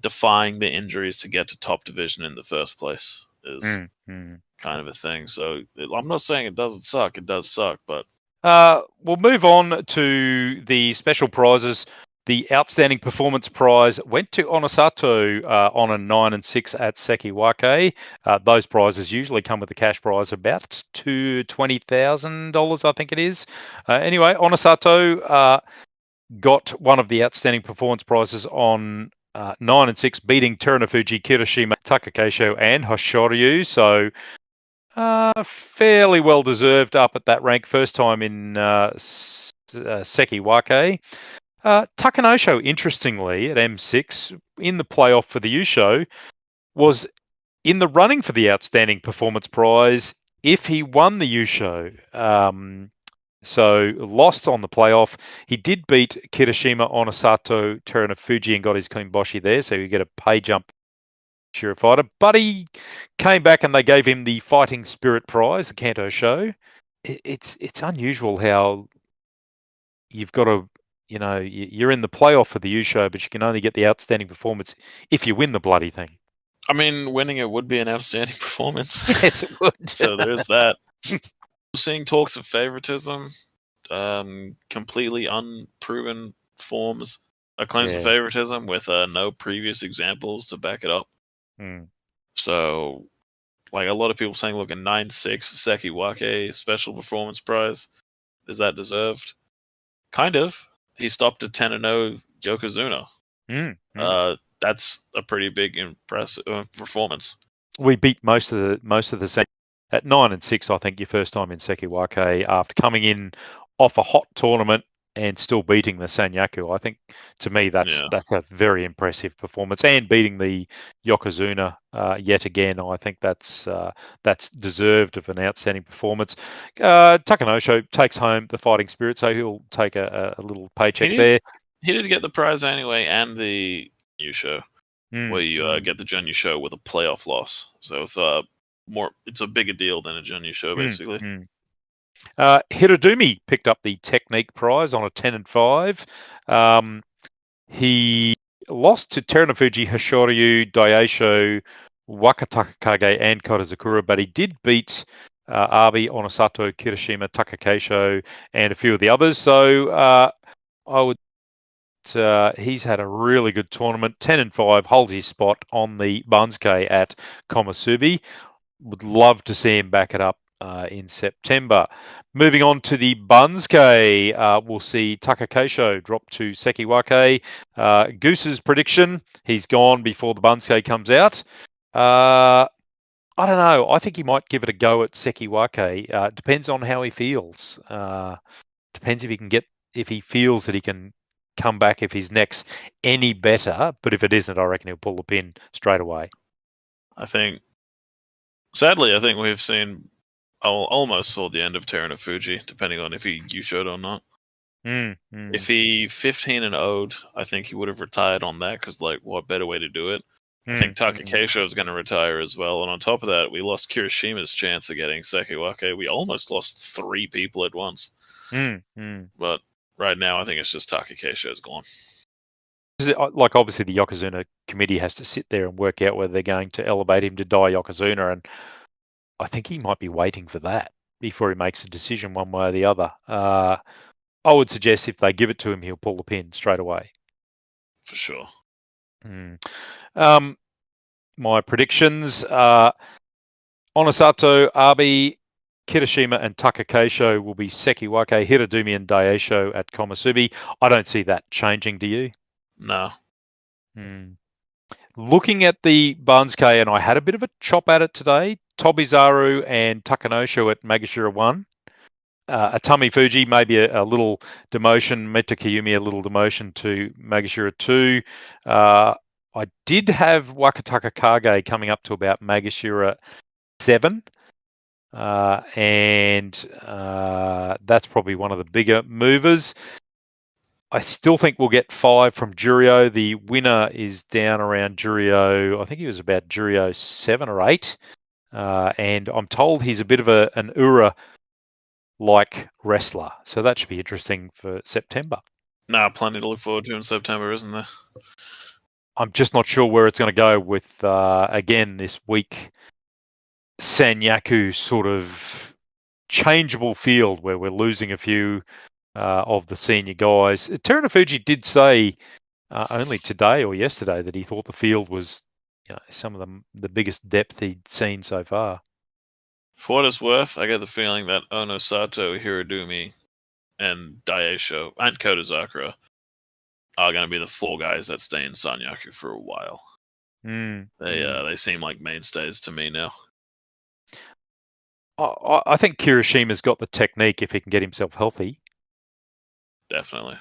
defying the injuries to get to top division in the first place is kind of a thing. So I'm not saying it doesn't suck. It does suck, but we'll move on to the special prizes. The outstanding performance prize went to Onosato on a 9-6 at Sekiwake. Those prizes usually come with a cash prize of about $20,000, I think it is. Anyway, Onosato got one of the outstanding performance prizes on 9-6, beating Terunofuji, Kirishima, Takakeisho, and Hoshoryu. So fairly well deserved up at that rank. First time in Sekiwake. Takanosho, interestingly, at M6 in the playoff for the Yusho, was in the running for the outstanding performance prize if he won the Yusho. So lost on the playoff. He did beat Kirishima Onosato Terunofuji and got his Kimboshi there, so you get a pay jump Shira fighter. But he came back and they gave him the Fighting Spirit Prize, the Kanto Show. It's unusual how you've got to, you're in the playoff for the U Show, but you can only get the outstanding performance if you win the bloody thing. I mean, winning it would be an outstanding performance. Yes, it would. So there's that. Seeing talks of favoritism, completely unproven forms, claims of Yeah. favoritism with no previous examples to back it up. Mm. So, like a lot of people saying, look, a 9-6 Sekiwake special performance prize, is that deserved? Kind of. He stopped at 10-0 Yokozuna. That's a pretty big impressive performance. We beat most of the set at 9-6. I think your first time in Sekiwake after coming in off a hot tournament and still beating the Sanyaku. I think to me that's a very impressive performance, and beating the Yokozuna yet again. I think that's deserved of an outstanding performance. Takanosho takes home the Fighting Spirit, so he'll take a little paycheck there. He did get the prize anyway, and the new show. Where you get the Junior Show with a playoff loss. So it's a bigger deal than a Junior Show, basically. Hirodumi picked up the Technique prize on a 10-5. He lost to Terunofuji, Hoshoryu, Daisho, Wakatakage, and Kodazakura, but he did beat Abe, Onosato, Kirishima, Takakeisho, and a few of the others. So I would. He's had a really good tournament. 10-5, holds his spot on the Bansuke at Komusubi. Would love to see him back it up in September. Moving on to the Bansuke, we'll see Takakeisho drop to Sekiwake. Goose's prediction, he's gone before the Bansuke comes out. I don't know. I think he might give it a go at Sekiwake. Depends on how he feels. Depends if he feels that he can come back if his neck's any better. But if it isn't, I reckon he'll pull the pin straight away. Sadly, I think we've seen, almost saw the end of Terunofuji, depending on if he U-showed or not. If he 15-0'd, I think he would have retired on that, because what better way to do it? I think Takakeisho is going to retire as well, and on top of that, we lost Kirishima's chance of getting Sekiwake. We almost lost 3 people at once. But right now, I think it's just Takakeisho's gone. Like, obviously, the Yokozuna committee has to sit there and work out whether they're going to elevate him to Dai Yokozuna, and I think he might be waiting for that before he makes a decision one way or the other. I would suggest if they give it to him, he'll pull the pin straight away. For sure. My predictions: Onosato, Abe, Kirishima, and Takakeisho will be Sekiwake, Hirodumi, and Daisho at Komusubi. I don't see that changing. Do you? No. Looking at the Bansuke, and I had a bit of a chop at it today. Tobizaru and Takanosho at Magashira 1. Atami Fuji, maybe a little demotion. Meta Kiyumi, a little demotion to Magashira 2. I did have Wakataka Kage coming up to about Magashira 7. And that's probably one of the bigger movers. I still think we'll get 5 from Juryo. The winner is down around Juryo. I think he was about Juryo 7 or 8. And I'm told he's a bit of an Ura-like wrestler. So that should be interesting for September. Plenty to look forward to in September, isn't there? I'm just not sure where it's going to go with, again, this week Sanyaku sort of changeable field where we're losing a few of the senior guys. Terunofuji did say only today or yesterday that he thought the field was some of the biggest depth he'd seen so far. For what it's worth, I get the feeling that Onosato, Hirodumi, and Daisho, and Kodazakura are going to be the 4 guys that stay in Sanyaku for a while. They seem like mainstays to me now. I think Kirishima's got the technique if he can get himself healthy. Definitely.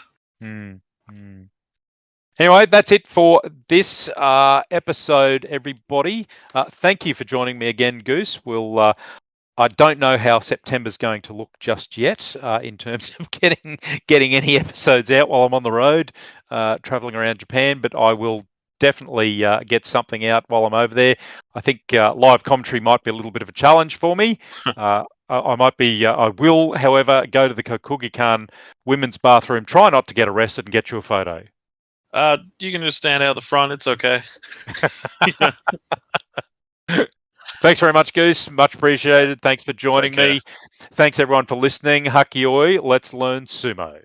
Anyway, that's it for this episode, everybody. Thank you for joining me again, Goose. We'll I don't know how September's going to look just yet in terms of getting any episodes out while I'm on the road, traveling around Japan. But I will definitely get something out while I'm over there. I think live commentary might be a little bit of a challenge for me. I might be. I will, however, go to the Kokugikan women's bathroom. Try not to get arrested and get you a photo. You can just stand out the front. It's okay. Yeah. Thanks very much, Goose. Much appreciated. Thanks for joining Take care. me. Thanks everyone for listening. Hakioi. Let's learn sumo.